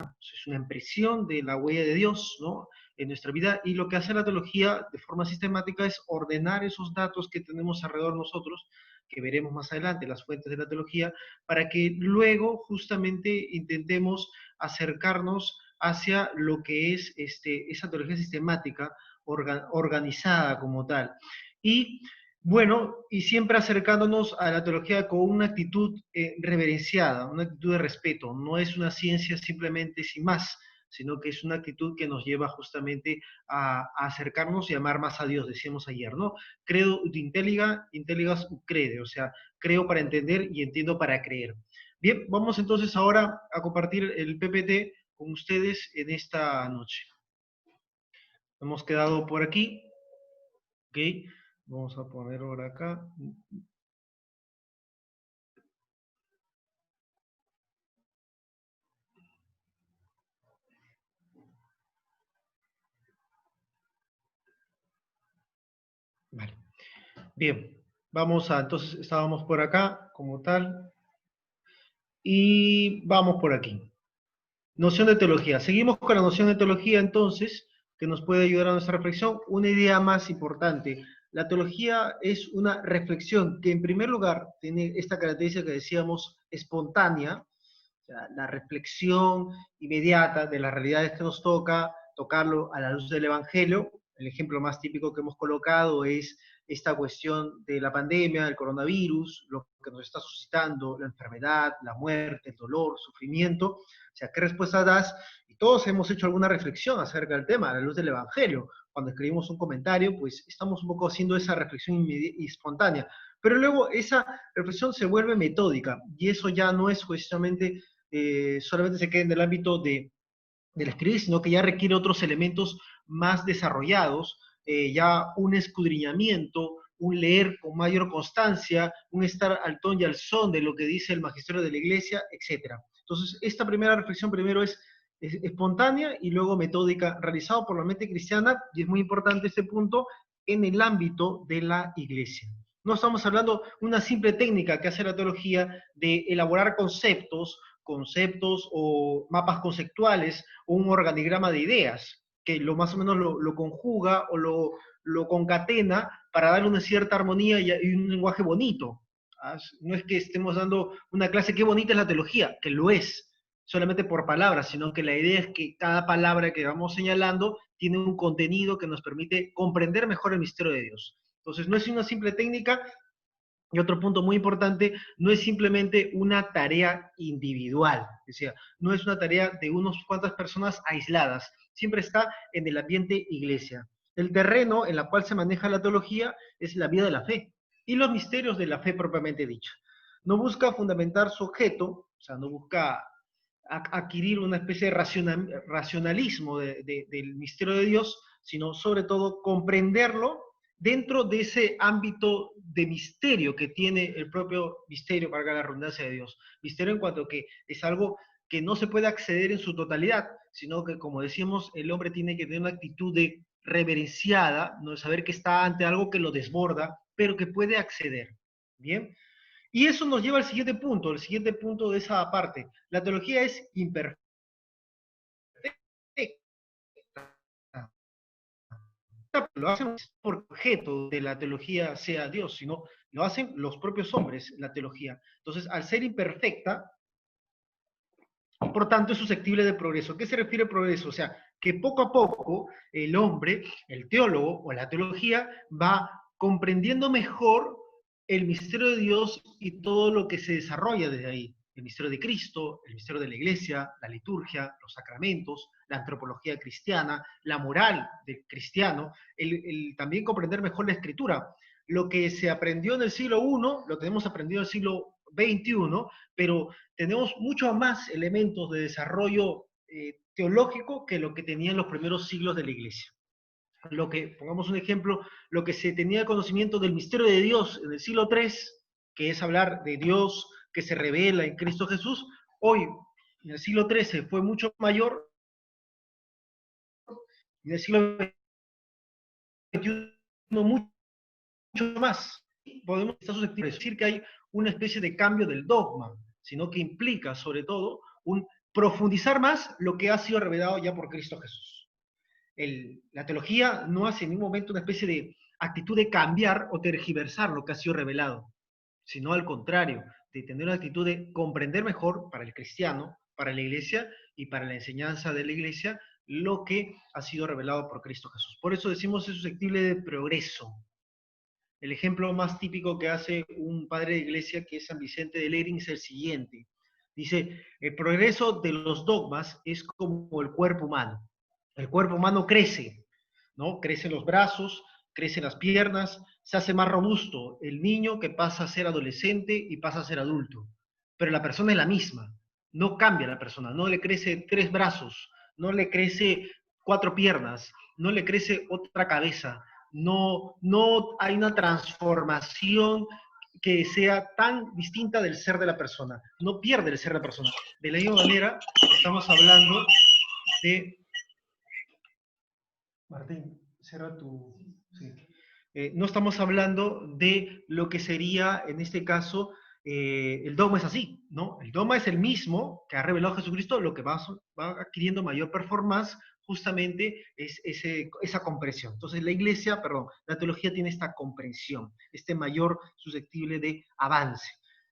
es una impresión de la huella de Dios, ¿no?, en nuestra vida, y lo que hace la teología de forma sistemática es ordenar esos datos que tenemos alrededor de nosotros, que veremos más adelante, las fuentes de la teología, para que luego justamente intentemos acercarnos hacia lo que es esa teología sistemática, organizada como tal. Y bueno, y siempre acercándonos a la teología con una actitud reverenciada, una actitud de respeto. No es una ciencia simplemente sin más, sino que es una actitud que nos lleva justamente a acercarnos y amar más a Dios, decíamos ayer, ¿no? Credo ut intelliga, intelligas ut crede, o sea, creo para entender y entiendo para creer. Bien, vamos entonces ahora a compartir el PPT con ustedes en esta noche. Hemos quedado por aquí, ¿ok? Vamos a poner ahora acá. Vale. Bien, vamos a, entonces estábamos por acá como tal, y vamos por aquí. Noción de teología. Seguimos con la noción de teología entonces, que nos puede ayudar a nuestra reflexión. Una idea más importante. La teología es una reflexión que en primer lugar tiene esta característica que decíamos espontánea, o sea, la reflexión inmediata de las realidades que nos toca, tocarlo a la luz del Evangelio. El ejemplo más típico que hemos colocado es esta cuestión de la pandemia, del coronavirus, lo que nos está suscitando, la enfermedad, la muerte, el dolor, sufrimiento. O sea, ¿qué respuesta das? Y todos hemos hecho alguna reflexión acerca del tema a la luz del Evangelio. Cuando escribimos un comentario, pues estamos un poco haciendo esa reflexión espontánea. Pero luego esa reflexión se vuelve metódica, y eso ya no es justamente solamente se queda en el ámbito del escribir, sino que ya requiere otros elementos más desarrollados, ya un escudriñamiento, un leer con mayor constancia, un estar al ton y al son de lo que dice el magisterio de la iglesia, etc. Entonces, esta primera reflexión primero es espontánea y luego metódica, realizado por la mente cristiana, y es muy importante este punto, en el ámbito de la iglesia. No estamos hablando de una simple técnica que hace la teología de elaborar conceptos o mapas conceptuales o un organigrama de ideas, que lo más o menos lo conjuga o lo concatena para darle una cierta armonía y un lenguaje bonito. No es que estemos dando una clase, qué bonita es la teología, que lo es, solamente por palabras, sino que la idea es que cada palabra que vamos señalando tiene un contenido que nos permite comprender mejor el misterio de Dios. Entonces, no es una simple técnica. Y otro punto muy importante, no es simplemente una tarea individual, es decir, no es una tarea de unas cuantas personas aisladas, siempre está en el ambiente iglesia. El terreno en el cual se maneja la teología es la vida de la fe y los misterios de la fe propiamente dicha. No busca fundamentar su objeto, o sea, no busca adquirir una especie de racionalismo del misterio de Dios, sino sobre todo comprenderlo dentro de ese ámbito de misterio que tiene el propio misterio, valga la redundancia, de Dios. Misterio en cuanto a que es algo que no se puede acceder en su totalidad, sino que, como decíamos, el hombre tiene que tener una actitud de reverenciada, no de saber que está ante algo que lo desborda, pero que puede acceder. Bien. Y eso nos lleva al siguiente punto, el siguiente punto de esa parte. La teología es imperfecta. Lo hacen por objeto de la teología sea Dios, sino lo hacen los propios hombres, la teología. Entonces, al ser imperfecta, por tanto, es susceptible de progreso. ¿A qué se refiere progreso? O sea, que poco a poco el hombre, el teólogo o la teología va comprendiendo mejor el misterio de Dios y todo lo que se desarrolla desde ahí. El misterio de Cristo, el misterio de la iglesia, la liturgia, los sacramentos, la antropología cristiana, la moral del cristiano, el también comprender mejor la escritura. Lo que se aprendió en el siglo I, lo tenemos aprendido en el siglo XXI, pero tenemos mucho más elementos de desarrollo teológico que lo que tenían los primeros siglos de la iglesia. Lo que, pongamos un ejemplo, lo que se tenía conocimiento del misterio de Dios en el siglo III, que es hablar de Dios que se revela en Cristo Jesús, hoy, en el siglo XIII, fue mucho mayor, en el siglo XXI mucho más. Podemos estar susceptibles de decir que hay una especie de cambio del dogma, sino que implica sobre todo un profundizar más lo que ha sido revelado ya por Cristo Jesús. La teología no hace en ningún momento una especie de actitud de cambiar o tergiversar lo que ha sido revelado, sino al contrario, de tener una actitud de comprender mejor para el cristiano, para la iglesia y para la enseñanza de la iglesia lo que ha sido revelado por Cristo Jesús. Por eso decimos es susceptible de progreso. El ejemplo más típico que hace un padre de iglesia, que es San Vicente de Lering, es el siguiente. Dice, el progreso de los dogmas es como el cuerpo humano. El cuerpo humano crece, ¿no? Crecen los brazos, crecen las piernas, se hace más robusto el niño que pasa a ser adolescente y pasa a ser adulto. Pero la persona es la misma, no cambia la persona, no le crece 3 brazos, no le crece 4 piernas, no le crece otra cabeza, no hay una transformación que sea tan distinta del ser de la persona. No pierde el ser de la persona. De la misma manera, estamos hablando de... Martín, cierra tu... Sí. No estamos hablando de lo que sería, en este caso, el dogma es así, ¿no? El dogma es el mismo que ha revelado Jesucristo, lo que va adquiriendo mayor performance justamente es esa comprensión. Entonces la teología tiene esta comprensión, este mayor susceptible de avance.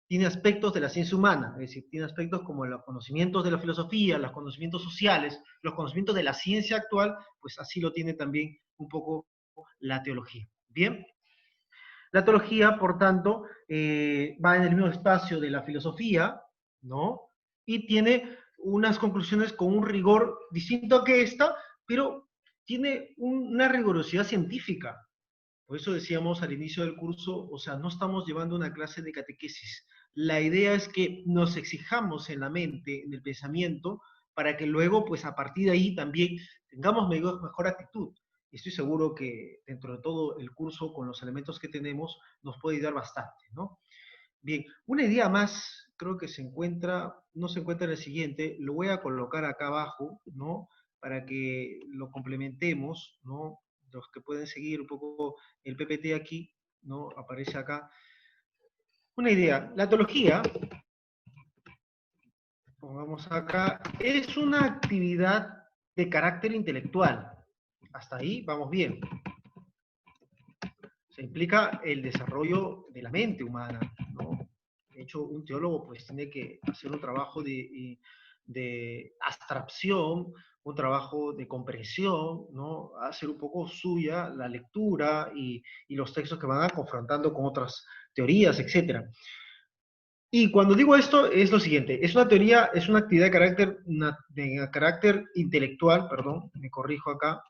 Tiene aspectos de la ciencia humana, es decir, tiene aspectos como los conocimientos de la filosofía, los conocimientos sociales, los conocimientos de la ciencia actual, pues así lo tiene también un poco la teología. Bien, la teología, por tanto, va en el mismo espacio de la filosofía, ¿no? Y tiene unas conclusiones con un rigor distinto a que esta, pero tiene una rigurosidad científica. Por eso decíamos al inicio del curso, o sea, no estamos llevando una clase de catequesis. La idea es que nos exijamos en la mente, en el pensamiento, para que luego, pues a partir de ahí también tengamos mejor actitud. Y estoy seguro que dentro de todo el curso, con los elementos que tenemos, nos puede ayudar bastante, ¿no? Bien, una idea más, creo que no se encuentra en el siguiente, lo voy a colocar acá abajo, ¿no? Para que lo complementemos, ¿no? Los que pueden seguir un poco el PPT aquí, ¿no? Aparece acá. Una idea, la teología, pongamos acá, es una actividad de carácter intelectual. Hasta ahí vamos bien. Se implica el desarrollo de la mente humana, ¿no? De hecho, un teólogo pues tiene que hacer un trabajo de abstracción, un trabajo de comprensión, ¿no? Hacer un poco suya la lectura y los textos que van a confrontando con otras teorías, etc. Y cuando digo esto es lo siguiente, es una teoría, es una actividad de carácter intelectual, perdón, me corrijo acá,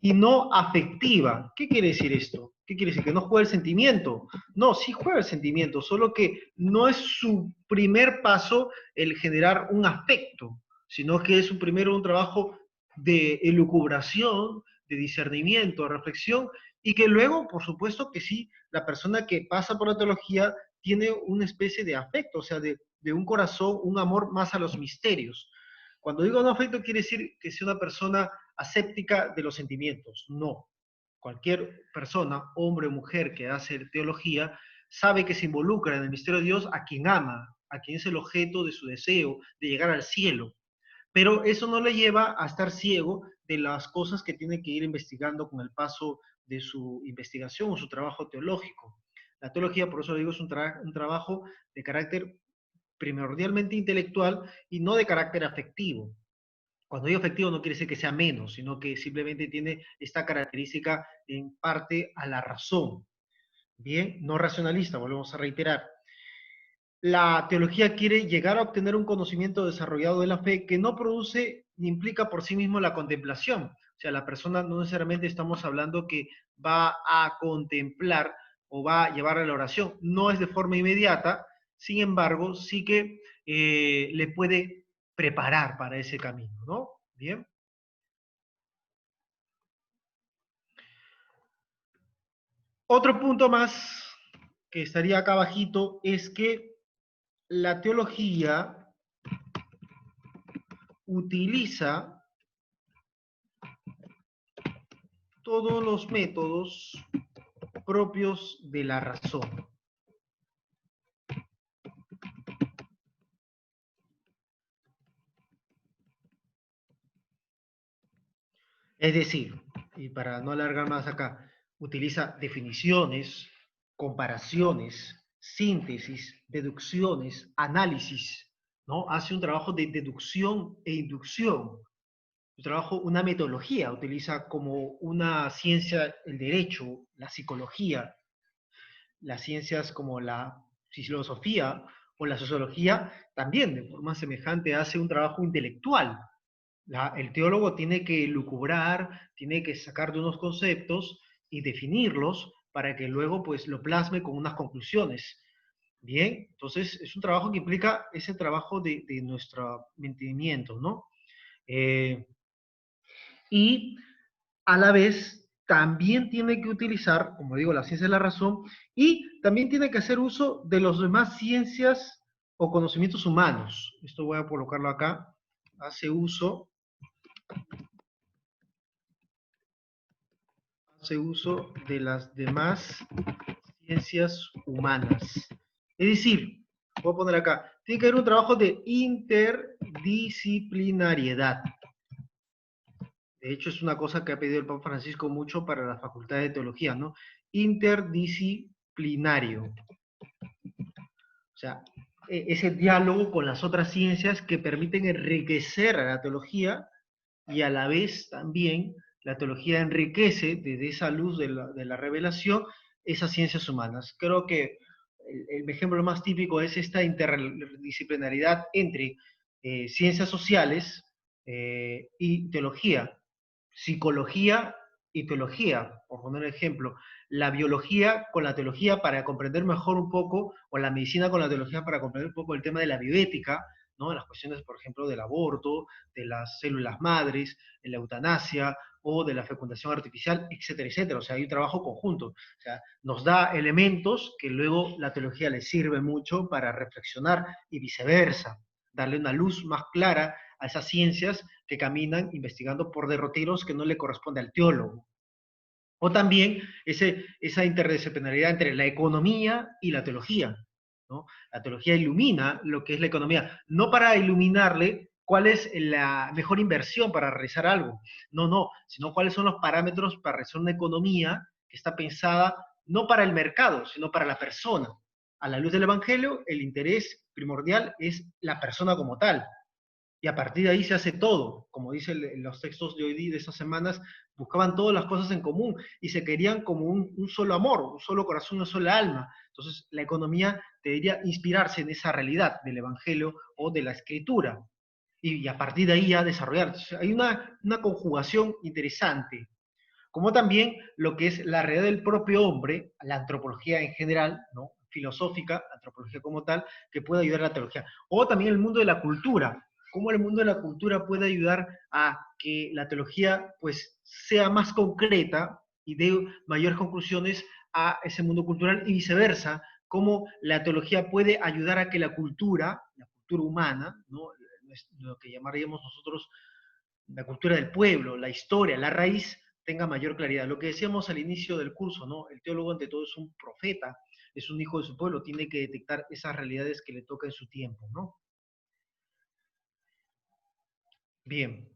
y no afectiva. ¿Qué quiere decir esto? ¿Qué quiere decir? ¿Que no juega el sentimiento? No, sí juega el sentimiento, solo que no es su primer paso el generar un afecto, sino que es primero un trabajo de elucubración, de discernimiento, de reflexión, y que luego, por supuesto que sí, la persona que pasa por la teología tiene una especie de afecto, o sea, de un corazón, un amor más a los misterios. Cuando digo no afecto, quiere decir que sea una persona aséptica de los sentimientos. No. Cualquier persona, hombre o mujer que hace teología, sabe que se involucra en el misterio de Dios a quien ama, a quien es el objeto de su deseo de llegar al cielo. Pero eso no le lleva a estar ciego de las cosas que tiene que ir investigando con el paso de su investigación o su trabajo teológico. La teología, por eso digo, es un trabajo de carácter primordialmente intelectual y no de carácter afectivo. Cuando digo afectivo no quiere decir que sea menos, sino que simplemente tiene esta característica en parte a la razón. Bien, no racionalista, volvemos a reiterar. La teología quiere llegar a obtener un conocimiento desarrollado de la fe que no produce ni implica por sí mismo la contemplación. O sea, la persona no necesariamente estamos hablando que va a contemplar o va a llevar a la oración. No es de forma inmediata, sin embargo, sí que le puede preparar para ese camino, ¿no? Bien. Otro punto más que estaría acá abajito es que la teología utiliza todos los métodos propios de la razón. Es decir, y para no alargar más acá, utiliza definiciones, comparaciones, síntesis, deducciones, análisis, ¿no? Hace un trabajo de deducción e inducción. Un trabajo, una metodología, utiliza como una ciencia el derecho, la psicología, las ciencias como la filosofía o la sociología, también de forma semejante hace un trabajo intelectual. El teólogo tiene que lucubrar, tiene que sacar de unos conceptos y definirlos para que luego pues lo plasme con unas conclusiones. Bien, entonces es un trabajo que implica ese trabajo de nuestro entendimiento, ¿no? Eh, y a la vez también tiene que utilizar, como digo, la ciencia de la razón y también tiene que hacer uso de las demás ciencias o conocimientos humanos. Esto voy a colocarlo acá. Hace uso de las demás ciencias humanas. Es decir, voy a poner acá, tiene que haber un trabajo de interdisciplinariedad. De hecho, es una cosa que ha pedido el Papa Francisco mucho para la Facultad de Teología, ¿no? Interdisciplinario. O sea, ese diálogo con las otras ciencias que permiten enriquecer a la teología y a la vez también la teología enriquece desde esa luz de la revelación esas ciencias humanas. Creo que el ejemplo más típico es esta interdisciplinaridad entre ciencias sociales y teología, psicología y teología, por poner un ejemplo, la biología con la teología para comprender mejor un poco, o la medicina con la teología para comprender un poco el tema de la bioética, ¿no? Las cuestiones, por ejemplo, del aborto, de las células madres, de la eutanasia o de la fecundación artificial, etcétera, etcétera. O sea, hay un trabajo conjunto. O sea, nos da elementos que luego la teología le sirve mucho para reflexionar y viceversa, darle una luz más clara a esas ciencias que caminan investigando por derroteros que no le corresponde al teólogo. O también esa interdisciplinaridad entre la economía y la teología, ¿no? La teología ilumina lo que es la economía, no para iluminarle cuál es la mejor inversión para realizar algo, no, sino cuáles son los parámetros para realizar una economía que está pensada no para el mercado, sino para la persona. A la luz del Evangelio, el interés primordial es la persona como tal, y a partir de ahí se hace todo. Como dice los textos de hoy día, de esas semanas, buscaban todas las cosas en común y se querían como un solo amor, un solo corazón, una sola alma. Entonces, la economía debería inspirarse en esa realidad del Evangelio o de la Escritura y a partir de ahí ya desarrollar. Entonces, hay una conjugación interesante, como también lo que es la realidad del propio hombre, la antropología en general, ¿no? Filosófica, antropología como tal, que puede ayudar a la teología. O también el mundo de la cultura, cómo el mundo de la cultura puede ayudar a que la teología pues sea más concreta y dé mayores conclusiones a ese mundo cultural y viceversa, cómo la teología puede ayudar a que la cultura humana, ¿no? Lo que llamaríamos nosotros la cultura del pueblo, la historia, la raíz, tenga mayor claridad. Lo que decíamos al inicio del curso, ¿no? El teólogo ante todo es un profeta, es un hijo de su pueblo, tiene que detectar esas realidades que le toca en su tiempo, ¿no? Bien,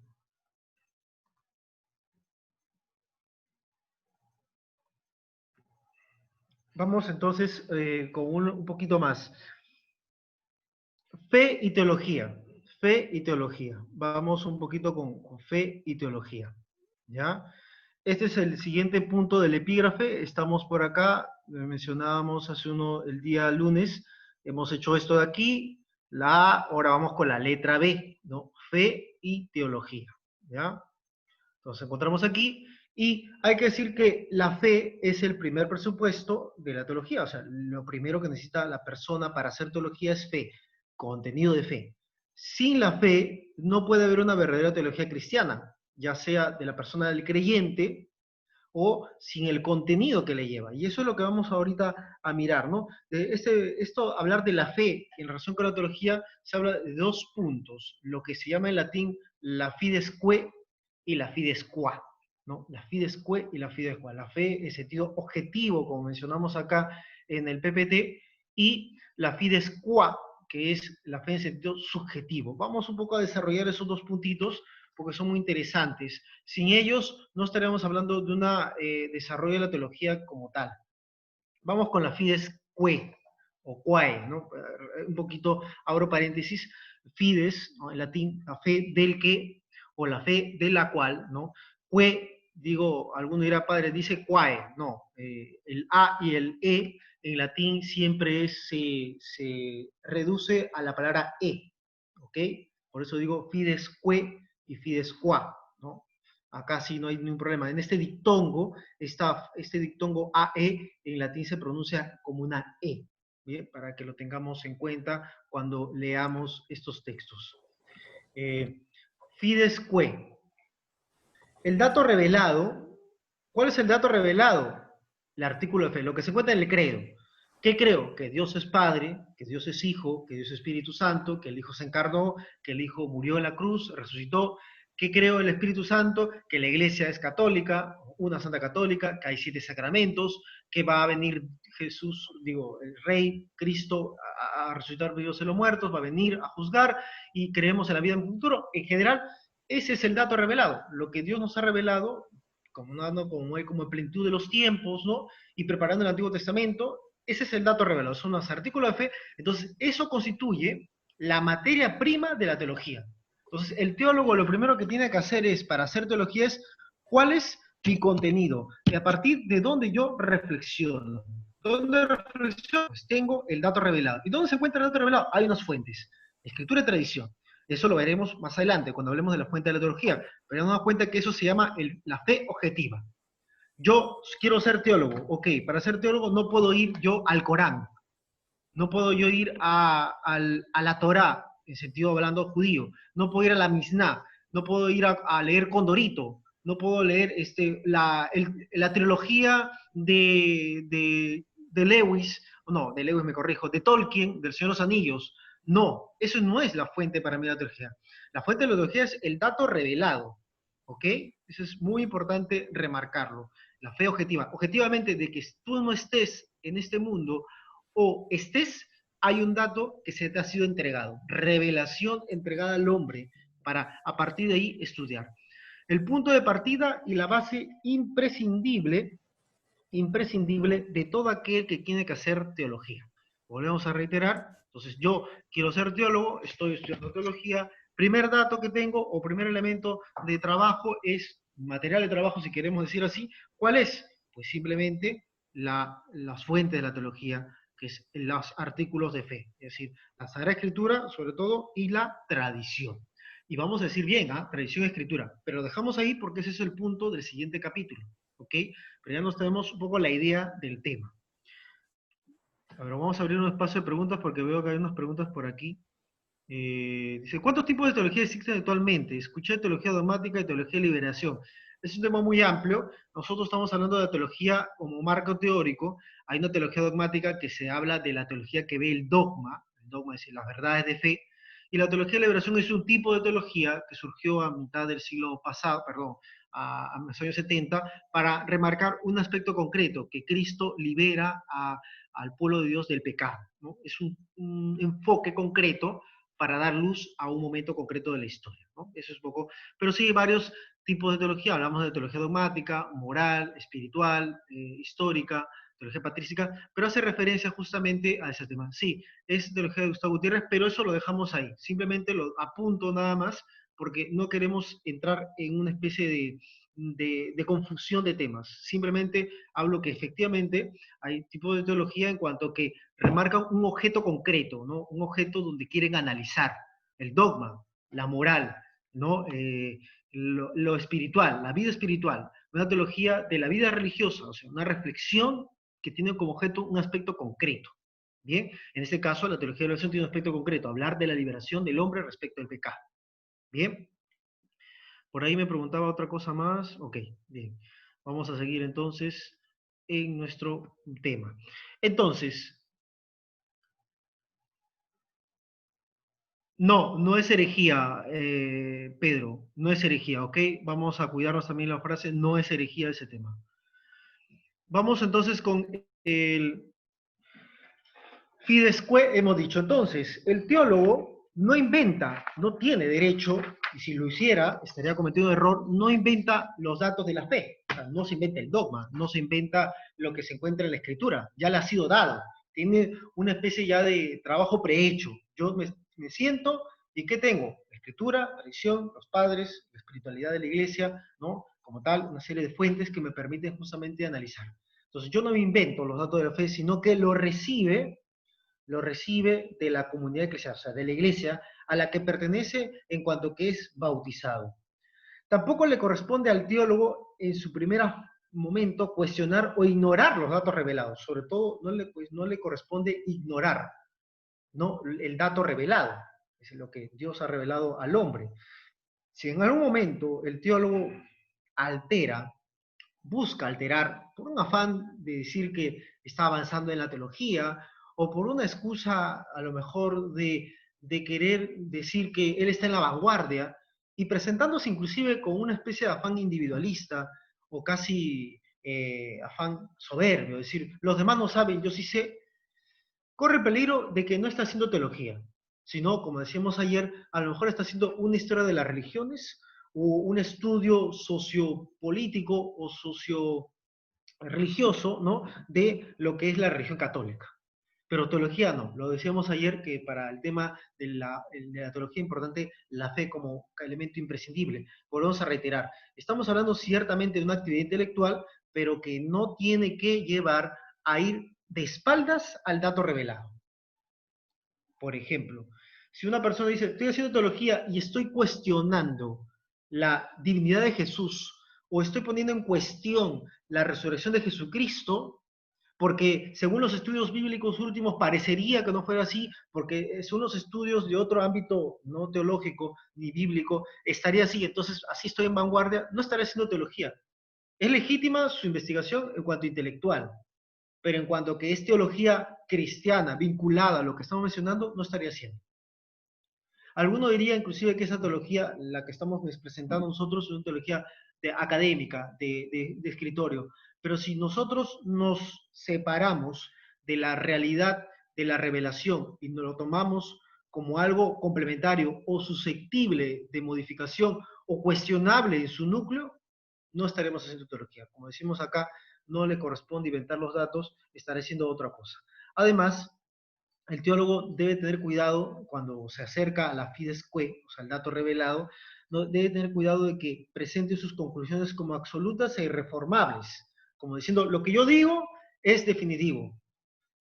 vamos entonces con un poquito más. Fe y teología. Fe y teología. Vamos un poquito con fe y teología. ¿Ya? Este es el siguiente punto del epígrafe. Estamos por acá. Mencionábamos hace el día lunes. Hemos hecho esto de aquí. La A, ahora vamos con la letra B, ¿no? Fe y teología. ¿Ya? Nos encontramos aquí y hay que decir que la fe es el primer presupuesto de la teología. O sea, lo primero que necesita la persona para hacer teología es fe, contenido de fe. Sin la fe no puede haber una verdadera teología cristiana, ya sea de la persona del creyente o sin el contenido que le lleva. Y eso es lo que vamos ahorita a mirar, ¿no? Hablar de la fe en relación con la teología, se habla de dos puntos, lo que se llama en latín la fides que y la fides qua, ¿no? La fides que y la fides qua. La fe en sentido objetivo, como mencionamos acá en el PPT, y la fides qua, que es la fe en sentido subjetivo. Vamos un poco a desarrollar esos dos puntitos porque son muy interesantes. Sin ellos no estaríamos hablando de un desarrollo de la teología como tal. Vamos con la fides que, o quae, ¿no? Un poquito, abro paréntesis, fides, ¿no? En latín, la fe del que, o la fe de la cual, ¿no? Que, digo, alguno dirá, padre, dice quae, no, el A y el E en latín siempre se reduce a la palabra E, ¿ok? Por eso digo fides que y fides qua, ¿no? Acá sí no hay ningún problema. En este dictongo, este dictongo AE en latín se pronuncia como una E, ¿bien? Para que lo tengamos en cuenta cuando leamos estos textos. Fides que. El dato revelado, ¿cuál es el dato revelado? El artículo de fe, lo que se encuentra en el credo. ¿Qué creo? Que Dios es Padre, que Dios es Hijo, que Dios es Espíritu Santo, que el Hijo se encarnó, que el Hijo murió en la cruz, resucitó. ¿Qué creo el Espíritu Santo? Que la Iglesia es católica, una santa católica, que hay 7 sacramentos, que va a venir Jesús, digo, el Rey, Cristo, a resucitar vivos de los muertos, va a venir a juzgar, y creemos en la vida en el futuro. En general, ese es el dato revelado, lo que Dios nos ha revelado, como en plenitud de los tiempos, ¿no? Y preparando el Antiguo Testamento, ese es el dato revelado, son los artículos de fe. Entonces, eso constituye la materia prima de la teología. Entonces, el teólogo lo primero que tiene que hacer es, para hacer teología, es cuál es mi contenido, y a partir de dónde yo reflexiono. ¿Dónde reflexiono? Pues tengo el dato revelado. ¿Y dónde se encuentra el dato revelado? Hay unas fuentes, escritura y tradición. Eso lo veremos más adelante, cuando hablemos de la fuente de la teología. Pero nos damos cuenta que eso se llama la fe objetiva. Yo quiero ser teólogo. Ok, para ser teólogo no puedo ir yo al Corán. No puedo yo ir a la Torá, en sentido hablando judío. No puedo ir a la Misná. No puedo ir a leer Condorito. No puedo leer la trilogía de Lewis, no, de Lewis me corrijo, de Tolkien, del Señor de los Anillos. No, eso no es la fuente para mí de la teología. La fuente de la teología es el dato revelado, ¿ok? Eso es muy importante remarcarlo. La fe objetiva. Objetivamente, de que tú no estés en este mundo o estés, hay un dato que se te ha sido entregado. Revelación entregada al hombre para a partir de ahí estudiar. El punto de partida y la base imprescindible de todo aquel que tiene que hacer teología. Volvemos a reiterar, entonces yo quiero ser teólogo, estoy estudiando teología, primer dato que tengo o primer elemento de trabajo es, material de trabajo si queremos decir así, ¿cuál es? Pues simplemente las fuentes de la teología, que es los artículos de fe, es decir, la Sagrada Escritura sobre todo y la tradición. Y vamos a decir bien, tradición y escritura, pero dejamos ahí porque ese es el punto del siguiente capítulo, ¿ok? Pero ya nos tenemos un poco la idea del tema. A ver, vamos a abrir un espacio de preguntas porque veo que hay unas preguntas por aquí. Dice, ¿cuántos tipos de teología existen actualmente? Escuché teología dogmática y teología de liberación. Es un tema muy amplio. Nosotros estamos hablando de teología como marco teórico. Hay una teología dogmática que se habla de la teología que ve el dogma es decir, las verdades de fe. Y la teología de liberación es un tipo de teología que surgió a mitad del siglo pasado, perdón, a los años 70, para remarcar un aspecto concreto, que Cristo libera al pueblo de Dios del pecado, ¿no? Es un enfoque concreto para dar luz a un momento concreto de la historia, ¿no? Eso es poco, pero sí hay varios tipos de teología. Hablamos de teología dogmática, moral, espiritual, histórica, teología patrística, pero hace referencia justamente a ese tema. Sí, es teología de Gustavo Gutiérrez, pero eso lo dejamos ahí. Simplemente lo apunto nada más, porque no queremos entrar en una especie de confusión de temas. Simplemente hablo que efectivamente hay tipos de teología en cuanto que remarcan un objeto concreto, ¿no? Un objeto donde quieren analizar el dogma, la moral, ¿no? Lo espiritual, la vida espiritual, una teología de la vida religiosa, o sea, una reflexión que tiene como objeto un aspecto concreto. Bien, en este caso la teología de la liberación tiene un aspecto concreto, hablar de la liberación del hombre respecto al pecado. Bien, por ahí me preguntaba otra cosa más. Ok, bien, vamos a seguir entonces en nuestro tema. Entonces, no es herejía, Pedro, no es herejía, ¿ok? Vamos a cuidarnos también la frase, no es herejía ese tema. Vamos entonces con el fidesque, hemos dicho. Entonces, el teólogo no inventa, no tiene derecho y si lo hiciera, estaría cometiendo un error, no inventa los datos de la fe. O sea, no se inventa el dogma, no se inventa lo que se encuentra en la escritura, ya le ha sido dado. Tiene una especie ya de trabajo prehecho. Yo me siento y ¿qué tengo? La escritura, la tradición, los padres, la espiritualidad de la iglesia, ¿no? Como tal, una serie de fuentes que me permiten justamente analizar. Entonces yo no me invento los datos de la fe, sino que lo recibe de la comunidad eclesial, o sea, de la iglesia a la que pertenece en cuanto que es bautizado. Tampoco le corresponde al teólogo en su primer momento cuestionar o ignorar los datos revelados. Sobre todo, no le corresponde ignorar, ¿no?, el dato revelado. Es lo que Dios ha revelado al hombre. Si en algún momento el teólogo busca alterar, por un afán de decir que está avanzando en la teología, o por una excusa a lo mejor de querer decir que él está en la vanguardia, y presentándose inclusive con una especie de afán individualista, o casi afán soberbio, es decir, los demás no saben, yo sí sé, corre el peligro de que no está haciendo teología, sino, como decíamos ayer, a lo mejor está haciendo una historia de las religiones, o un estudio sociopolítico o socio religioso, ¿no?, de lo que es la religión católica. Pero teología no, lo decíamos ayer que para el tema de la teología es importante la fe como elemento imprescindible. Volvemos a reiterar, estamos hablando ciertamente de una actividad intelectual, pero que no tiene que llevar a ir de espaldas al dato revelado. Por ejemplo, si una persona dice, estoy haciendo teología y estoy cuestionando la divinidad de Jesús, o estoy poniendo en cuestión la resurrección de Jesucristo, porque según los estudios bíblicos últimos parecería que no fuera así, porque según los estudios de otro ámbito no teológico ni bíblico, estaría así, entonces así estoy en vanguardia, no estaré haciendo teología. Es legítima su investigación en cuanto intelectual, pero en cuanto que es teología cristiana vinculada a lo que estamos mencionando, no estaría haciendo. Alguno diría inclusive que esa teología, la que estamos presentando nosotros, es una teología académica, de escritorio. Pero si nosotros nos separamos de la realidad de la revelación y nos lo tomamos como algo complementario o susceptible de modificación o cuestionable en su núcleo, no estaremos haciendo teología. Como decimos acá, no le corresponde inventar los datos, estaré haciendo otra cosa. Además, el teólogo debe tener cuidado cuando se acerca a la fides que, o sea, el dato revelado, ¿no? Debe tener cuidado de que presente sus conclusiones como absolutas e irreformables, como diciendo, lo que yo digo es definitivo.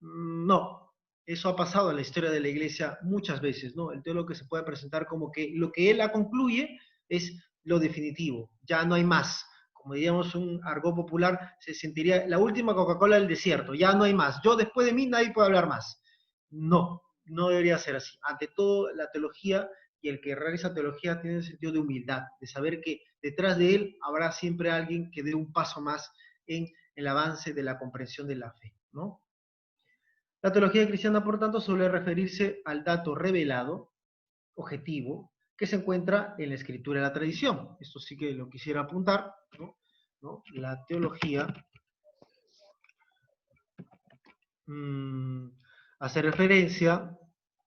No, eso ha pasado en la historia de la iglesia muchas veces, ¿no? El teólogo que se puede presentar como que lo que él concluye es lo definitivo, ya no hay más. Como diríamos un argot popular, se sentiría la última Coca-Cola del desierto, ya no hay más. Yo después de mí nadie puede hablar más. No, no debería ser así. Ante todo, la teología y el que realiza teología tiene un sentido de humildad, de saber que detrás de él habrá siempre alguien que dé un paso más en el avance de la comprensión de la fe, ¿no? La teología cristiana, por tanto, suele referirse al dato revelado, objetivo, que se encuentra en la escritura y la tradición. Esto sí que lo quisiera apuntar, ¿no? ¿No? La teología hace referencia,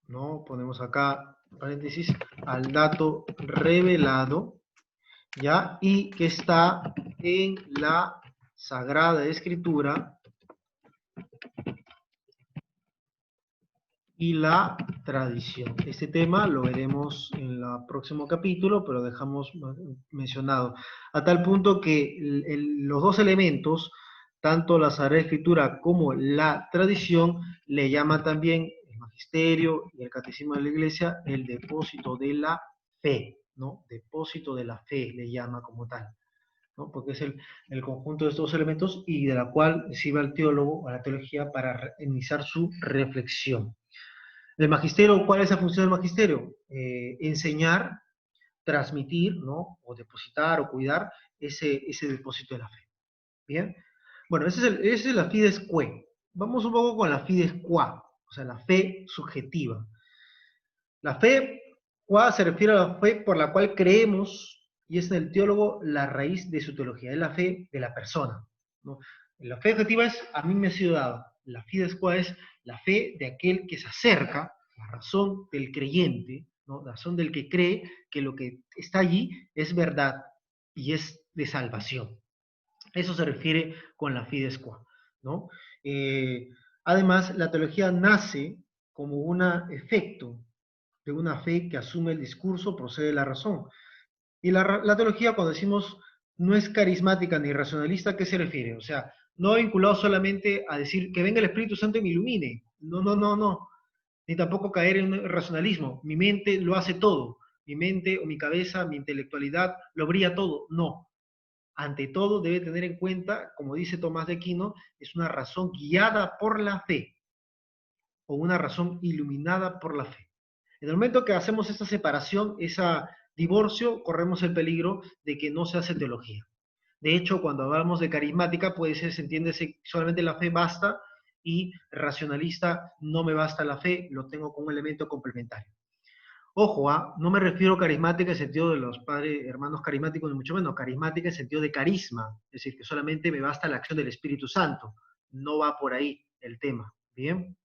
¿no? Ponemos acá paréntesis, al dato revelado, ¿ya? Y que está en la Sagrada Escritura y la tradición. Este tema lo veremos en el próximo capítulo, pero dejamos mencionado. A tal punto que los dos elementos, tanto la Sagrada Escritura como la tradición, le llama también el magisterio y el catecismo de la Iglesia el depósito de la fe, ¿no? Depósito de la fe le llama como tal, ¿no? Porque es el conjunto de estos elementos y de la cual sirve al teólogo, a la teología, para iniciar su reflexión. El magisterio, ¿cuál es la función del magisterio? Enseñar, transmitir, ¿no? O depositar o cuidar ese depósito de la fe. ¿Bien? Bueno, esa es la fides que. Vamos un poco con la fides qua, o sea, la fe subjetiva. La fe qua se refiere a la fe por la cual creemos, y es en el teólogo la raíz de su teología, es la fe de la persona, ¿no? La fe objetiva es, a mí me ha sido dada. La fides qua es la fe de aquel que se acerca, la razón del creyente, ¿no? La razón del que cree que lo que está allí es verdad y es de salvación. Eso se refiere con la fides qua, ¿no? Eh, Además, la teología nace como un efecto de una fe que asume el discurso, procede de la razón. Y la teología, cuando decimos no es carismática ni racionalista, ¿a qué se refiere? O sea, no vinculado solamente a decir que venga el Espíritu Santo y me ilumine. No, no, no, no. Ni tampoco caer en un racionalismo. Mi mente lo hace todo. Mi mente o mi cabeza, mi intelectualidad, lo brilla todo. No. Ante todo, debe tener en cuenta, como dice Tomás de Aquino, es una razón guiada por la fe o una razón iluminada por la fe. En el momento que hacemos esa separación, ese divorcio, corremos el peligro de que no se hace teología. De hecho, cuando hablamos de carismática, puede ser, se entiende, solamente la fe basta, y racionalista, no me basta la fe, lo tengo como un elemento complementario. Ojo, no me refiero a carismática en el sentido de los padres, hermanos carismáticos, ni mucho menos, carismática en el sentido de carisma, es decir, que solamente me basta la acción del Espíritu Santo. No va por ahí el tema, ¿bien?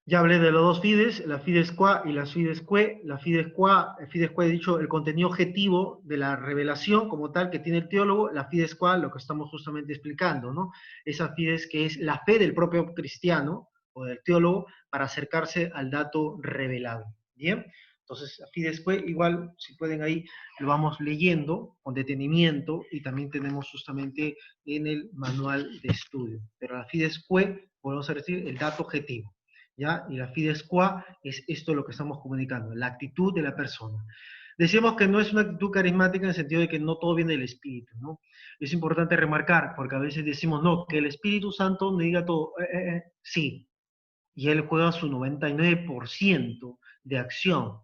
Ya hablé de los dos fides, la fides qua y la fides que. La fides qua he dicho el contenido objetivo de la revelación como tal que tiene el teólogo, la fides qua lo que estamos justamente explicando, ¿no? Esa fides que es la fe del propio cristiano o del teólogo para acercarse al dato revelado, ¿bien? Entonces, la fides que igual, si pueden ahí, lo vamos leyendo con detenimiento y también tenemos justamente en el manual de estudio. Pero la fides que, podemos decir, el dato objetivo. ¿Ya? Y la fides qua es esto lo que estamos comunicando, la actitud de la persona. Decimos que no es una actitud carismática en el sentido de que no todo viene del Espíritu, ¿no? Es importante remarcar, porque a veces decimos, no, que el Espíritu Santo me diga todo. Sí, y Él juega su 99% de acción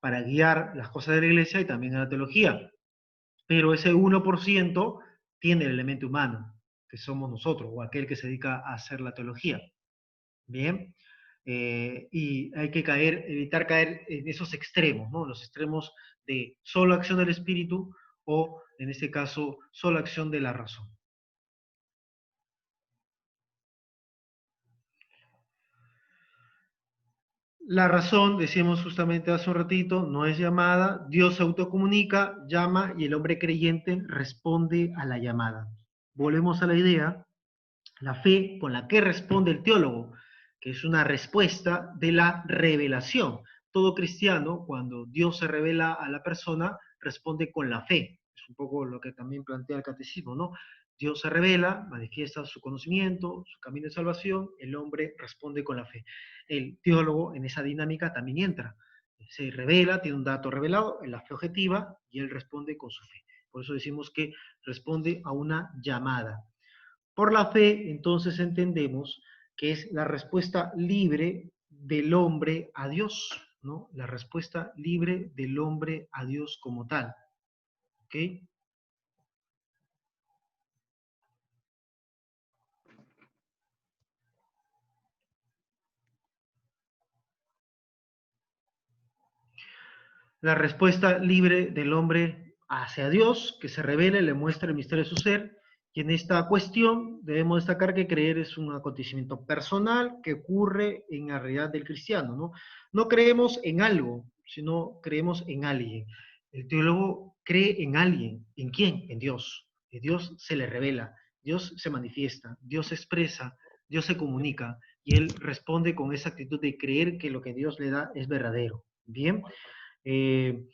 para guiar las cosas de la iglesia y también a la teología. Pero ese 1% tiene el elemento humano, que somos nosotros, o aquel que se dedica a hacer la teología. Bien, y hay que evitar caer en esos extremos, ¿no? Los extremos de solo acción del espíritu o, en este caso, solo acción de la razón. La razón, decíamos justamente hace un ratito, no es llamada, Dios se autocomunica, llama y el hombre creyente responde a la llamada. Volvemos a la idea, la fe con la que responde el teólogo, que es una respuesta de la revelación. Todo cristiano, cuando Dios se revela a la persona, responde con la fe. Es un poco lo que también plantea el catecismo, ¿no? Dios se revela, manifiesta su conocimiento, su camino de salvación, el hombre responde con la fe. El teólogo en esa dinámica también entra. Se revela, tiene un dato revelado, en la fe objetiva, y él responde con su fe. Por eso decimos que responde a una llamada. Por la fe, entonces entendemos que es la respuesta libre del hombre a Dios, ¿no? La respuesta libre del hombre a Dios como tal, ¿ok? La respuesta libre del hombre hacia Dios, que se revela y le muestra el misterio de su ser. Y en esta cuestión debemos destacar que creer es un acontecimiento personal que ocurre en la realidad del cristiano, ¿no? No creemos en algo, sino creemos en alguien. El teólogo cree en alguien. ¿En quién? En Dios. Y Dios se le revela, Dios se manifiesta, Dios se expresa, Dios se comunica y él responde con esa actitud de creer que lo que Dios le da es verdadero. Bien, eh,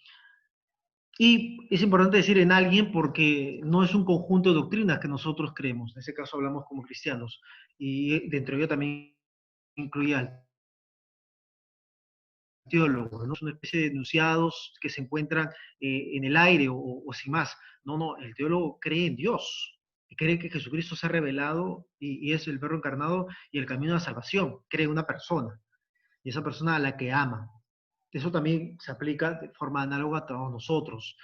y es importante decir en alguien porque no es un conjunto de doctrinas que nosotros creemos, en ese caso hablamos como cristianos, y dentro de ello también incluía al teólogo, ¿no? Es una especie de enunciados que se encuentran en el aire o sin más. No, no, el teólogo cree en Dios, y cree que Jesucristo se ha revelado y es el verbo encarnado y el camino de la salvación, cree en una persona, y esa persona a la que ama. Eso también se aplica de forma análoga a todos nosotros.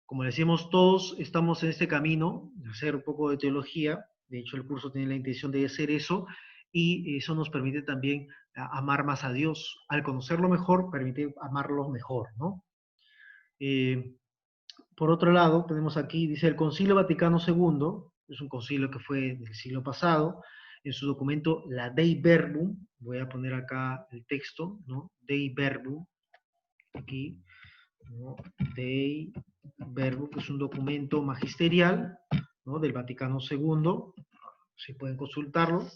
Como decimos, todos estamos en este camino de hacer un poco de teología. De hecho, el curso tiene la intención de hacer eso y eso nos permite también amar más a Dios. Al conocerlo mejor, permite amarlo mejor, ¿no? Eh, Por otro lado, tenemos aquí, dice el Concilio Vaticano II, es un concilio que fue del siglo pasado, en su documento La Dei Verbum, voy a poner acá el texto, ¿no? Dei Verbum, aquí, ¿no? Dei Verbum, que es un documento magisterial, ¿no? Del Vaticano II, si pueden consultarlo,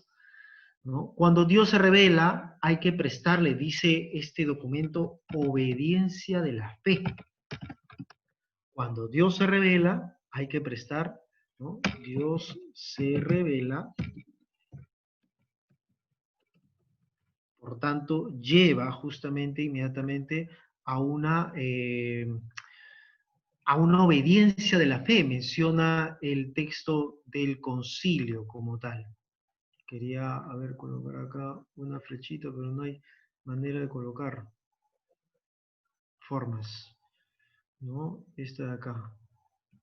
¿no? Cuando Dios se revela, hay que prestarle, dice este documento, obediencia de la fe. Cuando Dios se revela, hay que prestar, ¿no? Dios se revela, por tanto, lleva justamente, inmediatamente, a una obediencia de la fe, menciona el texto del concilio como tal. Quería, a ver, colocar acá una flechita, pero no hay manera de colocar formas, ¿no? Esta de acá,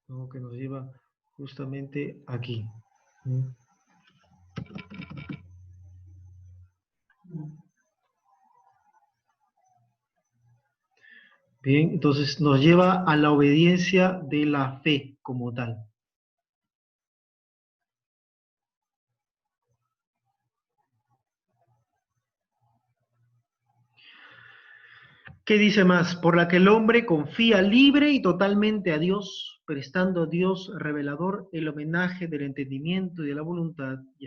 ¿no? Que nos lleva justamente aquí, ¿no? Bien, entonces nos lleva a la obediencia de la fe como tal. ¿Qué dice más? Por la que el hombre confía libre y totalmente a Dios, prestando a Dios revelador el homenaje del entendimiento y de la voluntad y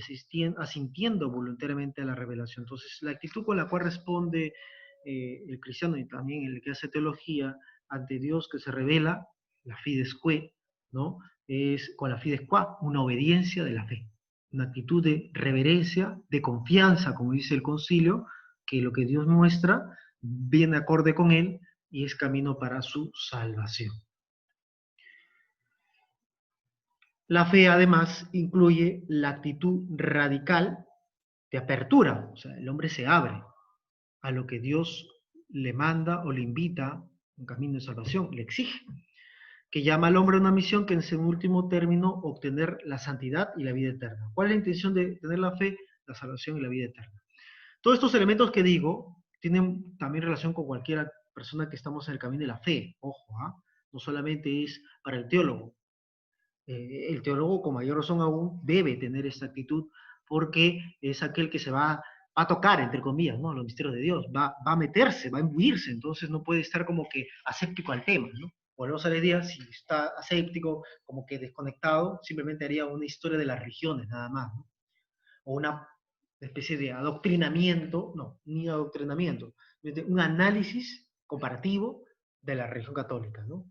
asintiendo voluntariamente a la revelación. Entonces, la actitud con la cual responde el cristiano y también el que hace teología ante Dios que se revela, la fides que, ¿no? Es con la fides qua, una obediencia de la fe, una actitud de reverencia, de confianza, como dice el concilio, que lo que Dios muestra viene acorde con él y es camino para su salvación. La fe además incluye la actitud radical de apertura, o sea, el hombre se abre a lo que Dios le manda o le invita, un camino de salvación, le exige, que llama al hombre a una misión que en su último término obtener la santidad y la vida eterna. ¿Cuál es la intención de tener la fe? La salvación y la vida eterna. Todos estos elementos que digo tienen también relación con cualquier persona que estamos en el camino de la fe. Ojo, ¿ah? No solamente es para el teólogo. El teólogo, con mayor razón aún, debe tener esta actitud porque es aquel que va a tocar, entre comillas, ¿no? Los misterios de Dios, va a meterse, va a imbuirse, entonces no puede estar como que aséptico al tema, ¿no? Volvemos a la idea, si está aséptico, como que desconectado, simplemente haría una historia de las religiones, nada más, ¿no? O una especie de adoctrinamiento, no, ni adoctrinamiento, un análisis comparativo de la religión católica, ¿no?